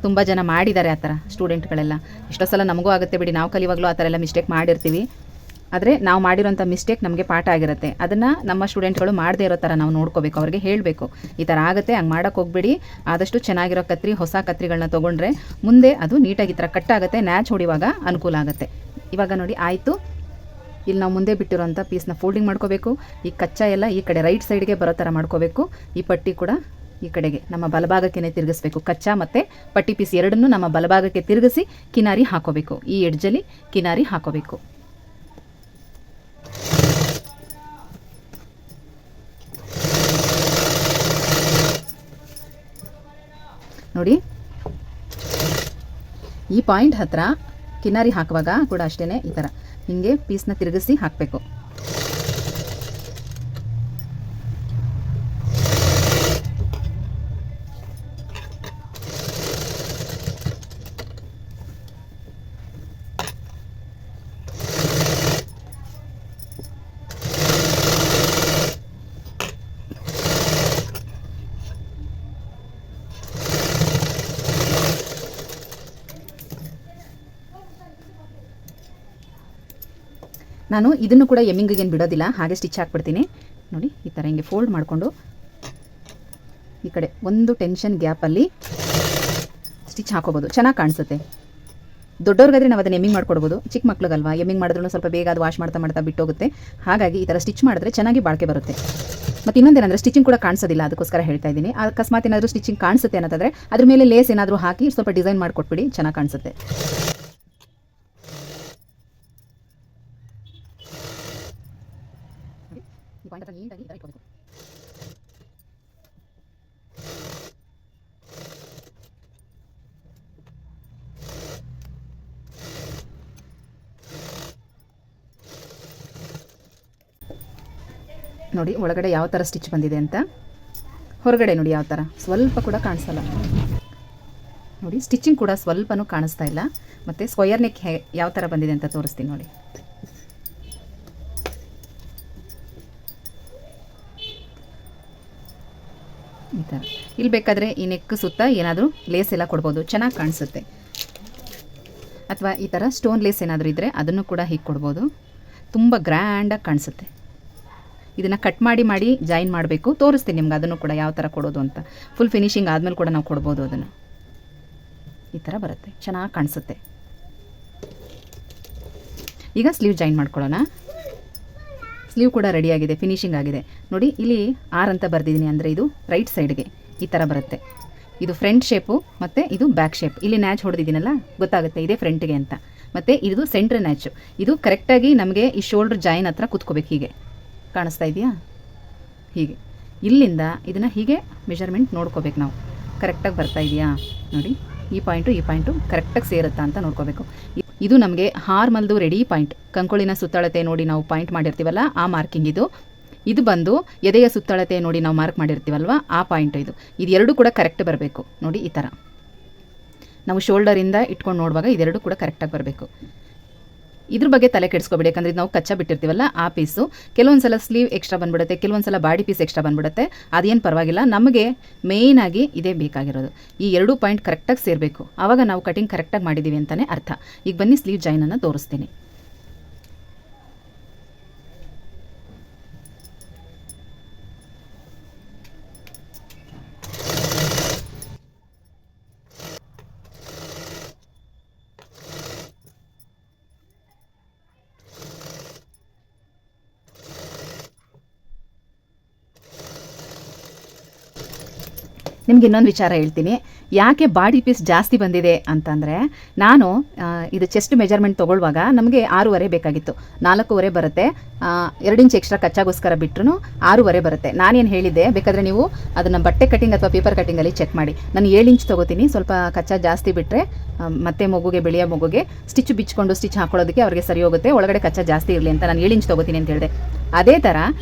ತುಂಬ ಜನ ಮಾಡಿದ್ದಾರೆ ಆ ಥರ ಸ್ಟೂಡೆಂಟ್ಗಳೆಲ್ಲ. ಎಷ್ಟೋ ಸಲ ನಮಗೂ ಆಗುತ್ತೆ ಬಿಡಿ, ನಾವು ಕಲಿವಾಗಲೂ ಆ ಥರ ಎಲ್ಲ ಮಿಸ್ಟೇಕ್ ಮಾಡಿರ್ತೀವಿ. ಆದರೆ ನಾವು ಮಾಡಿರೋಂಥ ಮಿಸ್ಟೇಕ್ ನಮಗೆ ಪಾಠ ಆಗಿರುತ್ತೆ. ಅದನ್ನು ನಮ್ಮ ಸ್ಟೂಡೆಂಟ್ಗಳು ಮಾಡದೇ ಇರೋ ಥರ ನಾವು ನೋಡ್ಕೋಬೇಕು. ಅವ್ರಿಗೆ ಹೇಳಬೇಕು ಈ ಥರ ಆಗುತ್ತೆ, ಹಂಗೆ ಮಾಡೋಕ್ಕೆ ಹೋಗ್ಬಿಡಿ. ಆದಷ್ಟು ಚೆನ್ನಾಗಿರೋ ಕತ್ರಿ, ಹೊಸ ಕತ್ರಿಗಳನ್ನ ತೊಗೊಂಡ್ರೆ ಮುಂದೆ ಅದು ನೀಟಾಗಿ ಈ ಥರ ಕಟ್ ಆಗುತ್ತೆ. ನ್ಯಾಚ್ ಹೊಡಿವಾಗ ಅನುಕೂಲ ಆಗುತ್ತೆ. ಇವಾಗ ನೋಡಿ ಆಯಿತು. ಇಲ್ಲಿ ನಾವು ಮುಂದೆ ಬಿಟ್ಟಿರೋಂಥ ಪೀಸ್ನ ಫೋಲ್ಡಿಂಗ್ ಮಾಡ್ಕೋಬೇಕು. ಈ ಕಚ್ಚಾ ಎಲ್ಲ ಈ ಕಡೆ ರೈಟ್ ಸೈಡ್ಗೆ ಬರೋ ಥರ ಮಾಡ್ಕೋಬೇಕು. ಈ ಪಟ್ಟಿ ಕೂಡ ಈ ಕಡೆಗೆ ನಮ್ಮ ಬಲಭಾಗಕ್ಕೆ ತಿರುಗಿಸ್ಬೇಕು. ಕಚ್ಚಾ ಮತ್ತು ಪಟ್ಟಿ ಪೀಸ್ ಎರಡನ್ನೂ ನಮ್ಮ ಬಲಭಾಗಕ್ಕೆ ತಿರುಗಿಸಿ ಕಿನಾರಿ ಹಾಕೋಬೇಕು. ಈ ಎಡ್ಜಲ್ಲಿ ಕಿನಾರಿ ಹಾಕೋಬೇಕು. ನೋಡಿ ಈ ಪಾಯಿಂಟ್ ಹತ್ರ ಕಿನಾರಿ ಹಾಕುವಾಗ ಕೂಡ ಅಷ್ಟೇ ಈ ಥರ ಹಿಂಗೆ ಪೀಸ್ನ ತಿರುಗಿಸಿ ಹಾಕಬೇಕು. ನಾನು ಇದನ್ನು ಕೂಡ ಎಮ್ಮಿಂಗಿಗೇನು ಬಿಡೋದಿಲ್ಲ, ಹಾಗೆ ಸ್ಟಿಚ್ ಹಾಕ್ಬಿಡ್ತೀನಿ ನೋಡಿ. ಈ ಥರ ಹಿಂಗೆ ಫೋಲ್ಡ್ ಮಾಡಿಕೊಂಡು ಈ ಕಡೆ ಒಂದು ಟೆನ್ಷನ್ ಗ್ಯಾಪಲ್ಲಿ ಸ್ಟಿಚ್ ಹಾಕೋಬೋದು, ಚೆನ್ನಾಗಿ ಕಾಣಿಸುತ್ತೆ. ದೊಡ್ಡವ್ರಿಗಾದ್ರೆ ನಾವು ಅದನ್ನು ಎಮ್ಮಿಂಗ್ ಮಾಡ್ಕೊಡ್ಬೋದು, ಚಿಕ್ಕ ಮಕ್ಳಿಗಲ್ವಾ ಎಮ್ಮಿಂಗ್ ಮಾಡಿದ್ರೂ ಸ್ವಲ್ಪ ಬೇಗ ಅದು ವಾಶ್ ಮಾಡ್ತಾ ಮಾಡ್ತಾ ಬಿಟ್ಟೋಗುತ್ತೆ. ಹಾಗಾಗಿ ಈ ಥರ ಸ್ಟಿಚ್ ಮಾಡಿದ್ರೆ ಚೆನ್ನಾಗಿ ಬಾಳಿಕೆ ಬರುತ್ತೆ. ಮತ್ತು ಇನ್ನೊಂದೇನಂದರೆ ಸ್ಟಿಚಿಂಗ್ ಕೂಡ ಕಾಣಿಸೋದಿಲ್ಲ, ಅದಕ್ಕೋಸ್ಕರ ಹೇಳ್ತಾ ಇದ್ದೀನಿ. ಅಕಸ್ಮಾತ್ ಏನಾದರೂ ಸ್ಟಿಚಿಂಗ್ ಕಾಣಿಸುತ್ತೆ ಅನ್ನೋದಾದರೆ ಅದ್ರ ಮೇಲೆ ಲೇಸ್ ಏನಾದರೂ ಹಾಕಿ ಸ್ವಲ್ಪ ಡಿಸೈನ್ ಮಾಡಿಕೊಟ್ಬಿಡಿ, ಚೆನ್ನಾಗಿ ಕಾಣಿಸುತ್ತೆ. ನೋಡಿ ಒಳಗಡೆ ಯಾವ ಥರ ಸ್ಟಿಚ್ ಬಂದಿದೆ ಅಂತ, ಹೊರಗಡೆ ನೋಡಿ ಯಾವ ಥರ ಸ್ವಲ್ಪ ಕೂಡ ಕಾಣಿಸಲ್ಲ ನೋಡಿ. ಸ್ಟಿಚಿಂಗ್ ಕೂಡ ಸ್ವಲ್ಪನೂ ಕಾಣಿಸ್ತಾ ಇಲ್ಲ. ಮತ್ತು ಸ್ಕ್ವಯರ್ ನೆಕ್ ಯಾವ ಥರ ಬಂದಿದೆ ಅಂತ ತೋರಿಸ್ತೀನಿ ನೋಡಿ. ಈ ಥರ ಇಲ್ಲಿ ಬೇಕಾದರೆ ಈ ನೆಕ್ ಸುತ್ತ ಏನಾದರೂ ಲೇಸ್ ಎಲ್ಲ ಕೊಡ್ಬೋದು, ಚೆನ್ನಾಗಿ ಕಾಣಿಸುತ್ತೆ. ಅಥವಾ ಈ ಥರ ಸ್ಟೋನ್ ಲೇಸ್ ಏನಾದರೂ ಇದ್ದರೆ ಅದನ್ನು ಕೂಡ ಹೀಗೆ ಕೊಡ್ಬೋದು, ತುಂಬ ಗ್ರ್ಯಾಂಡಾಗಿ ಕಾಣಿಸುತ್ತೆ. ಇದನ್ನು ಕಟ್ ಮಾಡಿ ಜಾಯಿನ್ ಮಾಡಬೇಕು, ತೋರಿಸ್ತೀನಿ ನಿಮ್ಗೆ ಅದನ್ನು ಕೂಡ ಯಾವ ಥರ ಕೊಡೋದು ಅಂತ. ಫುಲ್ ಫಿನಿಶಿಂಗ್ ಆದಮೇಲೆ ಕೂಡ ನಾವು ಕೊಡ್ಬೋದು ಅದನ್ನು. ಈ ಥರ ಬರುತ್ತೆ, ಚೆನ್ನಾಗಿ ಕಾಣಿಸುತ್ತೆ. ಈಗ ಸ್ಲೀವ್ ಜಾಯಿನ್ ಮಾಡ್ಕೊಳ್ಳೋಣ. ಸ್ಲೀವ್ ಕೂಡ ರೆಡಿಯಾಗಿದೆ, ಫಿನಿಶಿಂಗ್ ಆಗಿದೆ ನೋಡಿ. ಇಲ್ಲಿ 6 ಅಂತ ಬರೆದಿದ್ದೀನಿ, ಅಂದರೆ ಇದು ರೈಟ್ ಸೈಡ್ಗೆ ಈ ಥರ ಬರುತ್ತೆ. ಇದು ಫ್ರಂಟ್ ಶೇಪು ಮತ್ತು ಇದು ಬ್ಯಾಕ್ ಶೇಪ್. ಇಲ್ಲಿ ನ್ಯಾಚ್ ಹೊಡೆದಿದ್ದೀನಲ್ಲ, ಗೊತ್ತಾಗುತ್ತೆ ಇದೇ ಫ್ರಂಟ್ಗೆ ಅಂತ. ಮತ್ತು ಇದು ಸೆಂಟ್ರ್ ನ್ಯಾಚು. ಇದು ಕರೆಕ್ಟಾಗಿ ನಮಗೆ ಈ ಶೋಲ್ಡ್ರ್ ಜಾಯಿನ್ ಹತ್ರ ಕೂತ್ಕೋಬೇಕು. ಹೀಗೆ ಕಾಣಿಸ್ತಾ ಇದೆಯಾ? ಹೀಗೆ ಇಲ್ಲಿಂದ ಇದನ್ನು ಹೀಗೆ ಮೆಜರ್ಮೆಂಟ್ ನೋಡ್ಕೋಬೇಕು ನಾವು, ಕರೆಕ್ಟಾಗಿ ಬರ್ತಾ ಇದೆಯಾ ನೋಡಿ. ಈ ಪಾಯಿಂಟು ಕರೆಕ್ಟಾಗಿ ಸೇರುತ್ತಾ ಅಂತ ನೋಡ್ಕೋಬೇಕು. ಇದು ನಮಗೆ ಹಾರ್ಮಲ್ದು ರೆಡಿ ಪಾಯಿಂಟ್. ಕಂಕುಳಿನ ಸುತ್ತಳತೆ ನೋಡಿ ನಾವು ಪಾಯಿಂಟ್ ಮಾಡಿರ್ತೀವಲ್ಲ, ಆ ಮಾರ್ಕಿಂಗ್ ಇದು. ಇದು ಬಂದು ಎದೆಯ ಸುತ್ತಳತೆ ನೋಡಿ ನಾವು ಮಾರ್ಕ್ ಮಾಡಿರ್ತೀವಲ್ವ, ಆ ಪಾಯಿಂಟ್ ಇದು. ಇದೆರಡು ಕೂಡ ಕರೆಕ್ಟ್ ಬರಬೇಕು ನೋಡಿ. ಈ ಥರ ನಾವು ಶೋಲ್ಡರಿಂದ ಇಟ್ಕೊಂಡು ನೋಡುವಾಗ ಇದೆರಡು ಕೂಡ ಕರೆಕ್ಟಾಗಿ ಬರಬೇಕು. ಇದ್ರ ಬಗ್ಗೆ ತಲೆ ಕೆಡಿಸ್ಕೋಬೇಡಿ, ಯಾಕಂದರೆ ನಾವು ಕಚ್ಚಾ ಬಿಟ್ಟಿರ್ತೀವಲ್ಲ ಆ ಪೀಸು ಕೆಲವೊಂದು ಸಲ ಸ್ಲೀವ್ ಎಕ್ಸ್ಟ್ರಾ ಬಂದ್ಬಿಡುತ್ತೆ, ಕೆಲವೊಂದು ಸಲ ಬಾಡಿ ಪೀಸ್ ಎಕ್ಸ್ಟ್ರಾ ಬಂದ್ಬಿಡುತ್ತೆ. ಅದೇನು ಪರವಾಗಿಲ್ಲ, ನಮಗೆ ಮೇಯ್ನಾಗಿ ಇದೇ ಬೇಕಾಗಿರೋದು. ಈ 2 ಪಾಯಿಂಟ್ ಕರೆಕ್ಟಾಗಿ ಸೇರಬೇಕು, ಆವಾಗ ನಾವು ಕಟಿಂಗ್ ಕರೆಕ್ಟಾಗಿ ಮಾಡಿದ್ದೀವಿ ಅಂತಲೇ ಅರ್ಥ. ಈಗ ಬನ್ನಿ ಸ್ಲೀವ್ ಜಾಯಿನನ್ನು ತೋರಿಸ್ತೀನಿ. ನಿಮ್ಗೆ ಇನ್ನೊಂದು ವಿಚಾರ ಹೇಳ್ತೀನಿ, ಯಾಕೆ ಬಾಡಿ ಪೀಸ್ ಜಾಸ್ತಿ ಬಂದಿದೆ ಅಂತಂದರೆ, ನಾನು ಇದು ಚೆಸ್ಟ್ ಮೆಜರ್ಮೆಂಟ್ ತೊಗೊಳ್ಳುವಾಗ ನಮಗೆ 6.5 ಬೇಕಾಗಿತ್ತು, 4.5 ಬರುತ್ತೆ. 2 ಇಂಚ್ ಎಕ್ಸ್ಟ್ರಾ ಕಚ್ಚಾಗೋಸ್ಕರ ಬಿಟ್ಟರು 6.5 ಬರುತ್ತೆ. ನಾನೇನು ಹೇಳಿದ್ದೆ, ಬೇಕಾದರೆ ನೀವು ಅದನ್ನು ಬಟ್ಟೆ ಕಟಿಂಗ್ ಅಥವಾ ಪೇಪರ್ ಕಟಿಂಗಲ್ಲಿ ಚೆಕ್ ಮಾಡಿ. ನಾನು 7 ಇಂಚ್ ತೊಗೋತೀನಿ, ಸ್ವಲ್ಪ ಕಚ್ಚಾ ಜಾಸ್ತಿ ಬಿಟ್ಟರೆ ಮತ್ತೆ ಮಗುಗೆ, ಬೆಳೆಯೋ ಮಗುಗೆ ಸ್ಟಿಚ್ ಬಿಚ್ಕೊಂಡು ಸ್ಟಿಚ್ ಹಾಕೊಳ್ಳೋದಕ್ಕೆ ಅವ್ರಿಗೆ ಸರಿ ಹೋಗುತ್ತೆ, ಒಳಗಡೆ ಕಚ್ಚಾ ಜಾಸ್ತಿ ಇರಲಿ ಅಂತ ನಾನು 7 ಇಂಚ್ ತೊಗೋತೀನಿ ಅಂತ ಹೇಳಿದೆ. ಅದೇ ಥರ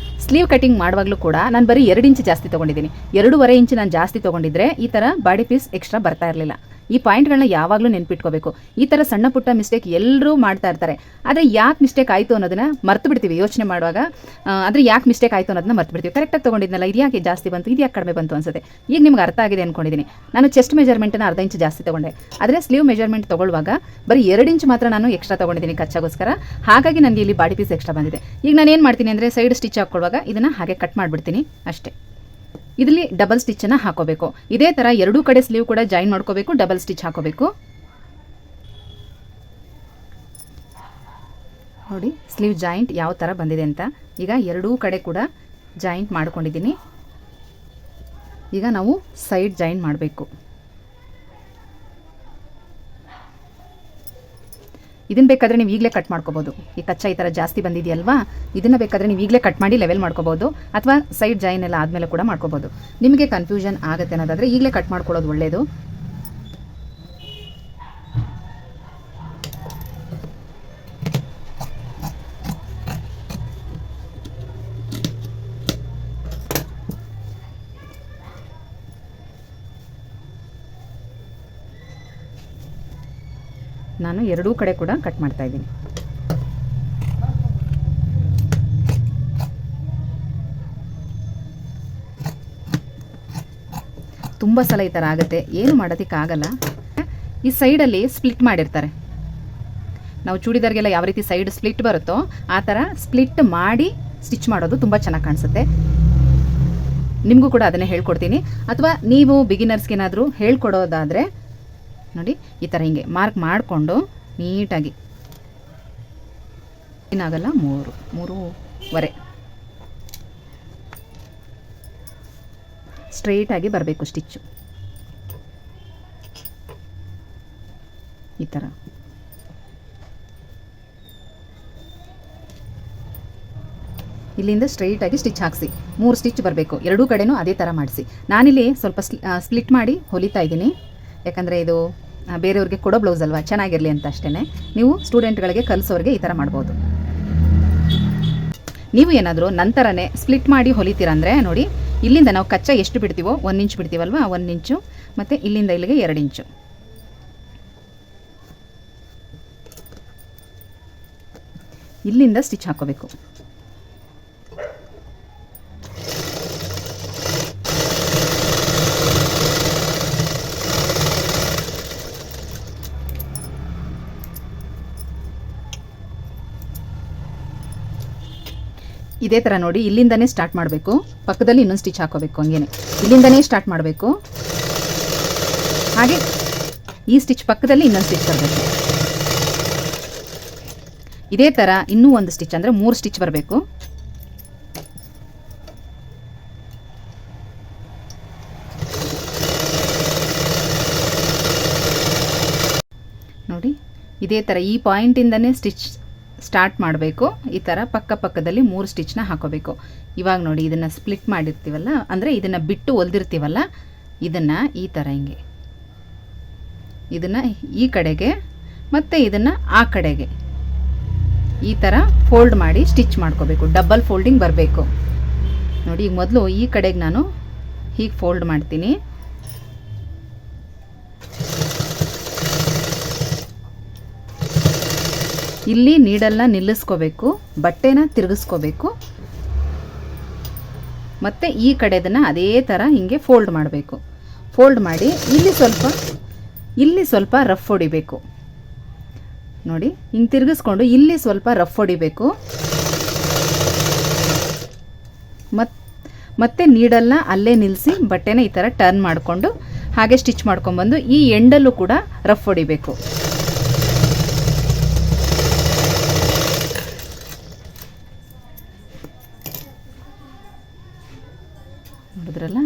ಸ್ಲೀವ್ ಕಟಿಂಗ್ ಮಾಡುವಾಗಲೂ ಕೂಡ ನಾನು ಬರೀ 2 ಇಂಚ್ ಜಾಸ್ತಿ ತೊಗೊಂಡಿದ್ದೀನಿ. 2.5 ಇಂಚ್ ನಾನು ಜಾಸ್ತಿ ತೊಗೊಂಡಿದ್ರೆ ಈ ಥರ ಬಾಡಿ ಪೀಸ್ ಎಕ್ಸ್ಟ್ರಾ ಬರ್ತಾ ಇರಲಿಲ್ಲ. ಈ ಪಾಯಿಂಟ್ಗಳನ್ನ ಯಾವಾಗಲೂ ನೆನ್ಪಿಟ್ಕೋಬೇಕು. ಈ ಥರ ಸಣ್ಣ ಪುಟ್ಟ ಮಿಸ್ಟೇಕ್ ಎಲ್ಲರೂ ಮಾಡ್ತಾ ಇರ್ತಾರೆ, ಆದರೆ ಯಾಕೆ ಮಿಸ್ಟೇಕ್ ಆಯಿತು ಅನ್ನೋದನ್ನ ಮರ್ತು ಬಿಡ್ತೀವಿ ಯೋಚನೆ ಮಾಡುವಾಗ. ಆದರೆ ಯಾಕೆ ಮಿಸ್ಟೇಕ್ ಆಯಿತು ಅನ್ನೋದನ್ನ ಮರ್ತು ಬಿಡ್ತೀವಿ. ಕರೆಕ್ಟಾಗಿ ತೊಗೊಂಡಿದ್ನಲ್ಲ, ಇದು ಯಾಕೆ ಜಾಸ್ತಿ ಬಂತು, ಇದು ಯಾಕೆ ಕಡಿಮೆ ಬಂತು ಅನ್ಸುತ್ತೆ. ಈಗ ನಿಮ್ಗೆ ಅರ್ಥ ಆಗಿದೆ ಅಂದ್ಕೊಂಡಿದ್ದೀನಿ. ನಾನು ಚೆಸ್ಟ್ ಮೆಜರ್ಮೆಂಟನ್ನು 1/2 ಇಂಚ್ ಜಾಸ್ತಿ ತೊಗೊಂಡೆ, ಆದರೆ ಸ್ಲೀವ್ ಮೆಜರ್ಮೆಂಟ್ ತೊಗೊಳ್ಳುವಾಗ ಬರೀ 2 ಇಂಚ್ ಮಾತ್ರ ನಾನು ಎಕ್ಸ್ಟ್ರಾ ತೊಗೊಂಡಿದ್ದೀನಿ ಕಚ್ಚಾಗೋಸ್ಕರ. ಹಾಗಾಗಿ ನನಗೆ ಇಲ್ಲಿ ಬಾಡಿ ಪೀಸ್ ಎಕ್ಸ್ಟ್ರಾ ಬಂದಿದೆ. ಈಗ ನಾನು ಏನು ಮಾಡ್ತೀನಿ ಅಂದರೆ, ಸೈಡ್ ಸ್ಟಿಚ್ ಹಾಕ್ಕೊಳ್ಳುವಾಗ ಇದನ್ನು ಹಾಗೆ ಕಟ್ ಮಾಡಿಬಿಡ್ತೀನಿ ಅಷ್ಟೇ. ಇದರಲ್ಲಿ ಡಬಲ್ ಸ್ಟಿಚ್ಚನ್ನು ಹಾಕೋಬೇಕು. ಇದೇ ಥರ 2 ಕಡೆ ಸ್ಲೀವ್ ಕೂಡ ಜಾಯಿನ್ ಮಾಡ್ಕೋಬೇಕು, ಡಬಲ್ ಸ್ಟಿಚ್ ಹಾಕೋಬೇಕು ನೋಡಿ. ಸ್ಲೀವ್ ಜಾಯಿಂಟ್ ಯಾವ ಥರ ಬಂದಿದೆ ಅಂತ ಈಗ 2 ಕಡೆ ಕೂಡ ಜಾಯಿಂಟ್ ಮಾಡ್ಕೊಂಡಿದ್ದೀನಿ. ಈಗ ನಾವು ಸೈಡ್ ಜಾಯಿನ್ ಮಾಡಬೇಕು. ಇದನ್ನು ಬೇಕಾದರೆ ನೀವು ಈಗಲೇ ಕಟ್ ಮಾಡ್ಕೋಬೋದು. ಈ ಕಚ್ಚಾ ಈ ಥರ ಜಾಸ್ತಿ ಬಂದಿದೆಯಲ್ವಾ, ಇದನ್ನು ಬೇಕಾದರೆ ನೀವು ಈಗಲೇ ಕಟ್ ಮಾಡಿ ಲೆವೆಲ್ ಮಾಡ್ಕೋಬೋದು, ಅಥವಾ ಸೈಡ್ ಜಾಯಿನ್ ಎಲ್ಲ ಆದಮೇಲೆ ಕೂಡ ಮಾಡ್ಕೋಬೋದು. ನಿಮಗೆ ಕನ್ಫ್ಯೂಷನ್ ಆಗುತ್ತೆ ಅನ್ನೋದಾದರೆ ಈಗಲೇ ಕಟ್ ಮಾಡ್ಕೊಳ್ಳೋದು ಒಳ್ಳೆಯದು. ನಾನು 2 ಕಡೆ ಕೂಡ ಕಟ್ ಮಾಡ್ತಾ ಇದ್ದೀನಿ. ತುಂಬ ಸಲ ಈ ಥರ ಆಗುತ್ತೆ, ಏನು ಮಾಡೋದಕ್ಕಾಗಲ್ಲ. ಈ ಸೈಡಲ್ಲಿ ಸ್ಪ್ಲಿಟ್ ಮಾಡಿರ್ತಾರೆ, ನಾವು ಚೂಡಿದಾರ್ಗೆಲ್ಲ ಯಾವ ರೀತಿ ಸೈಡ್ ಸ್ಪ್ಲಿಟ್ ಬರುತ್ತೋ ಆ ಥರ ಸ್ಪ್ಲಿಟ್ ಮಾಡಿ ಸ್ಟಿಚ್ ಮಾಡೋದು ತುಂಬ ಚೆನ್ನಾಗಿ ಕಾಣಿಸುತ್ತೆ. ನಿಮಗೂ ಕೂಡ ಅದನ್ನೇ ಹೇಳ್ಕೊಡ್ತೀನಿ. ಅಥವಾ ನೀವು ಬಿಗಿನರ್ಸ್ಗೇನಾದರೂ ಹೇಳ್ಕೊಡೋದಾದರೆ ನೋಡಿ ಈ ಥರ ಹಿಂಗೆ ಮಾರ್ಕ್ ಮಾಡಿಕೊಂಡು ನೀಟಾಗಿ ಏನಾಗಲ್ಲ 3.5 ಸ್ಟ್ರೈಟಾಗಿ ಬರಬೇಕು ಸ್ಟಿಚ್ಚು ಈ ಥರ. ಇಲ್ಲಿಂದ ಸ್ಟ್ರೈಟಾಗಿ ಸ್ಟಿಚ್ ಹಾಕಿಸಿ 3 ಸ್ಟಿಚ್ ಬರಬೇಕು. ಎರಡೂ ಕಡೆನೂ ಅದೇ ಥರ ಮಾಡಿಸಿ. ನಾನಿಲ್ಲಿ ಸ್ವಲ್ಪ ಸ್ಪ್ಲಿಟ್ ಮಾಡಿ ಹೊಲಿತಾ ಇದ್ದೀನಿ, ಯಾಕಂದರೆ ಇದು ಬೇರೆಯವ್ರಿಗೆ ಕೊಡೋ ಬ್ಲೌಸ್ ಅಲ್ವಾ, ಚೆನ್ನಾಗಿರಲಿ ಅಂತ ಅಷ್ಟೇ. ನೀವು ಸ್ಟೂಡೆಂಟ್ಗಳಿಗೆ ಕಲಿಸೋರಿಗೆ ಈ ಥರ ಮಾಡ್ಬೋದು. ನೀವು ಏನಾದರೂ ನಂತರನೇ ಸ್ಪ್ಲಿಟ್ ಮಾಡಿ ಹೊಲಿತೀರಂದರೆ ನೋಡಿ, ಇಲ್ಲಿಂದ ನಾವು ಕಚ್ಚಾ ಎಷ್ಟು ಬಿಡ್ತೀವೋ 1 ಇಂಚ್ ಬಿಡ್ತೀವಲ್ವ, 1 ಇಂಚು, ಮತ್ತು ಇಲ್ಲಿಂದ ಇಲ್ಲಿಗೆ 2 ಇಂಚು. ಇಲ್ಲಿಂದ ಸ್ಟಿಚ್ ಹಾಕೋಬೇಕು. ಇದೇ ಥರ ನೋಡಿ, ಇಲ್ಲಿಂದನೇ ಸ್ಟಾರ್ಟ್ ಮಾಡಬೇಕು. ಪಕ್ಕದಲ್ಲಿ ಇನ್ನೊಂದು ಸ್ಟಿಚ್ ಹಾಕೋಬೇಕು. ಹಂಗೇನೆ ಇಲ್ಲಿಂದನೇ ಸ್ಟಾರ್ಟ್ ಮಾಡಬೇಕು. ಹಾಗೆ ಈ ಸ್ಟಿಚ್ ಪಕ್ಕದಲ್ಲಿ ಇನ್ನೊಂದು ಸ್ಟಿಚ್ ಬರಬೇಕು. ಇದೇ ಥರ ಇನ್ನೂ ಒಂದು ಸ್ಟಿಚ್, ಅಂದರೆ 3 ಸ್ಟಿಚ್ ಬರಬೇಕು. ನೋಡಿ ಇದೇ ಥರ ಈ ಪಾಯಿಂಟಿಂದನೇ ಸ್ಟಿಚ್ ಸ್ಟಾರ್ಟ್ ಮಾಡಬೇಕು. ಈ ಥರ ಪಕ್ಕದಲ್ಲಿ 3 ಸ್ಟಿಚ್ನ ಹಾಕೋಬೇಕು. ಇವಾಗ ನೋಡಿ ಇದನ್ನು ಸ್ಪ್ಲಿಟ್ ಮಾಡಿರ್ತೀವಲ್ಲ, ಅಂದರೆ ಇದನ್ನು ಬಿಟ್ಟು ಹೊಲ್ದಿರ್ತೀವಲ್ಲ, ಇದನ್ನು ಈ ಥರ ಹಿಂಗೆ ಇದನ್ನು ಈ ಕಡೆಗೆ ಮತ್ತು ಇದನ್ನು ಆ ಕಡೆಗೆ ಈ ಥರ ಫೋಲ್ಡ್ ಮಾಡಿ ಸ್ಟಿಚ್ ಮಾಡ್ಕೋಬೇಕು. ಡಬಲ್ ಫೋಲ್ಡಿಂಗ್ ಬರಬೇಕು. ನೋಡಿ ಈಗ ಮೊದಲು ಈ ಕಡೆಗೆ ನಾನು ಹೀಗೆ ಫೋಲ್ಡ್ ಮಾಡ್ತೀನಿ. ಇಲ್ಲಿ ನೀಡಲ್ನ ನಿಲ್ಲಿಸ್ಕೋಬೇಕು, ಬಟ್ಟೆನ ತಿರುಗಿಸ್ಕೋಬೇಕು, ಮತ್ತು ಈ ಕಡೆದನ್ನು ಅದೇ ಥರ ಹಿಂಗೆ ಫೋಲ್ಡ್ ಮಾಡಬೇಕು. ಫೋಲ್ಡ್ ಮಾಡಿ ಇಲ್ಲಿ ಸ್ವಲ್ಪ ರಫ್ ಹೊಡಿಬೇಕು. ನೋಡಿ ಹಿಂಗೆ ತಿರುಗಿಸ್ಕೊಂಡು ಇಲ್ಲಿ ಸ್ವಲ್ಪ ರಫ್ ಹೊಡಿಬೇಕು. ಮತ್ತೆ ನೀಡಲ್ನ ಅಲ್ಲೇ ನಿಲ್ಲಿಸಿ ಬಟ್ಟೆನ ಈ ಥರ ಟರ್ನ್ ಮಾಡಿಕೊಂಡು ಹಾಗೆ ಸ್ಟಿಚ್ ಮಾಡ್ಕೊಂಡ್ಬಂದು ಈ ಎಂಡಲ್ಲೂ ಕೂಡ ರಫ್ ಹೊಡಿಬೇಕು. ನೋಡಿದ್ರಲ್ಲ,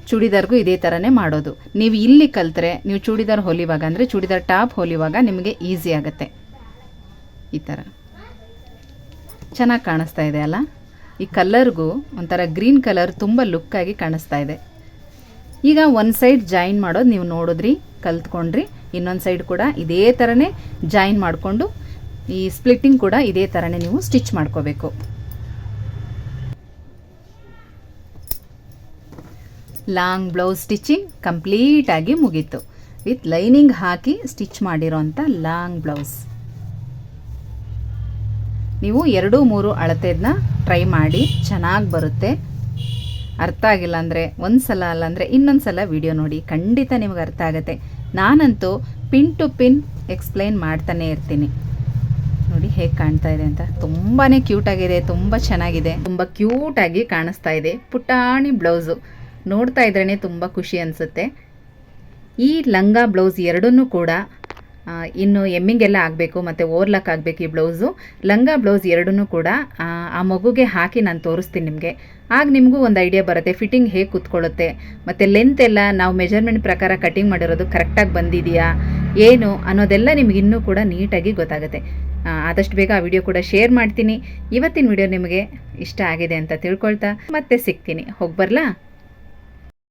ಚೂಡಿದಾರ್ಗೂ ಇದೇ ಥರನೇ ಮಾಡೋದು. ನೀವು ಇಲ್ಲಿ ಕಲ್ತ್ರೆ ನೀವು ಚೂಡಿದಾರ್ ಹೊಲಿವಾಗ, ಅಂದರೆ ಚೂಡಿದಾರ್ ಟಾಪ್ ಹೊಲಿವಾಗ ನಿಮಗೆ ಈಸಿ ಆಗುತ್ತೆ. ಈ ಥರ ಚೆನ್ನಾಗಿ ಕಾಣಿಸ್ತಾ ಇದೆ ಅಲ್ಲ. ಈ ಕಲರ್ಗೂ ಒಂಥರ ಗ್ರೀನ್ ಕಲರ್ ತುಂಬ ಲುಕ್ಕಾಗಿ ಕಾಣಿಸ್ತಾ ಇದೆ. ಈಗ ಒಂದು ಸೈಡ್ ಜಾಯಿನ್ ಮಾಡೋದು ನೀವು ನೋಡಿದ್ರಿ, ಕಲ್ತ್ಕೊಂಡ್ರಿ. ಇನ್ನೊಂದು ಸೈಡ್ ಕೂಡ ಇದೇ ಥರನೇ ಜಾಯಿನ್ ಮಾಡಿಕೊಂಡು ಈ ಸ್ಪ್ಲಿಟ್ಟಿಂಗ್ ಕೂಡ ಇದೇ ಥರನೇ ನೀವು ಸ್ಟಿಚ್ ಮಾಡ್ಕೋಬೇಕು. ಲಾಂಗ್ ಬ್ಲೌಸ್ ಸ್ಟಿಚಿಂಗ್ ಕಂಪ್ಲೀಟಾಗಿ ಮುಗೀತು. ವಿತ್ ಲೈನಿಂಗ್ ಹಾಕಿ ಸ್ಟಿಚ್ ಮಾಡಿರೋಂಥ ಲಾಂಗ್ ಬ್ಲೌಸ್. ನೀವು 2-3 ಅಳತೆದನ್ನ ಟ್ರೈ ಮಾಡಿ, ಚೆನ್ನಾಗಿ ಬರುತ್ತೆ. ಅರ್ಥ ಆಗಿಲ್ಲ ಅಂದರೆ ಒಂದು ಸಲ ಅಲ್ಲಾಂದರೆ ಇನ್ನೊಂದು ಸಲ ವಿಡಿಯೋ ನೋಡಿ, ಖಂಡಿತ ನಿಮಗೆ ಅರ್ಥ ಆಗುತ್ತೆ. ನಾನಂತೂ ಪಿನ್ ಟು ಪಿನ್ ಎಕ್ಸ್ಪ್ಲೈನ್ ಮಾಡ್ತಾನೆ ಇರ್ತೀನಿ. ನೋಡಿ ಹೇಗೆ ಕಾಣ್ತಾ ಇದೆ ಅಂತ. ತುಂಬಾ ಕ್ಯೂಟಾಗಿದೆ, ತುಂಬ ಚೆನ್ನಾಗಿದೆ, ತುಂಬ ಕ್ಯೂಟಾಗಿ ಕಾಣಿಸ್ತಾ ಇದೆ. ಪುಟಾಣಿ ಬ್ಲೌಸು ನೋಡ್ತಾ ಇದ್ರೇ ತುಂಬ ಖುಷಿ ಅನಿಸುತ್ತೆ. ಈ ಲಂಗ ಬ್ಲೌಸ್ ಎರಡನ್ನೂ ಕೂಡ ಇನ್ನು ಎಮ್ಮಿಂಗೆಲ್ಲ ಆಗಬೇಕು ಮತ್ತು ಓರ್ಲಕ್ ಆಗಬೇಕು. ಈ ಬ್ಲೌಸು ಲಂಗ ಬ್ಲೌಸ್ ಎರಡನ್ನೂ ಕೂಡ ಆ ಮಗುಗೆ ಹಾಕಿ ನಾನು ತೋರಿಸ್ತೀನಿ ನಿಮಗೆ. ಆಗ ನಿಮಗೂ ಒಂದು ಐಡಿಯಾ ಬರುತ್ತೆ ಫಿಟ್ಟಿಂಗ್ ಹೇಗೆ ಕೂತ್ಕೊಳ್ಳುತ್ತೆ, ಮತ್ತು ಲೆಂತ್ ಎಲ್ಲ ನಾವು ಮೆಜರ್ಮೆಂಟ್ ಪ್ರಕಾರ ಕಟಿಂಗ್ ಮಾಡಿರೋದು ಕರೆಕ್ಟಾಗಿ ಬಂದಿದೆಯಾ ಏನು ಅನ್ನೋದೆಲ್ಲ ನಿಮ್ಗೆ ಇನ್ನೂ ಕೂಡ ನೀಟಾಗಿ ಗೊತ್ತಾಗುತ್ತೆ. ಆದಷ್ಟು ಬೇಗ ಆ ವಿಡಿಯೋ ಕೂಡ ಶೇರ್ ಮಾಡ್ತೀನಿ. ಇವತ್ತಿನ ವಿಡಿಯೋ ನಿಮಗೆ ಇಷ್ಟ ಆಗಿದೆ ಅಂತ ತಿಳ್ಕೊಳ್ತಾ ಮತ್ತೆ ಸಿಗ್ತೀನಿ. ಹೋಗಿ ಬರಲಾ?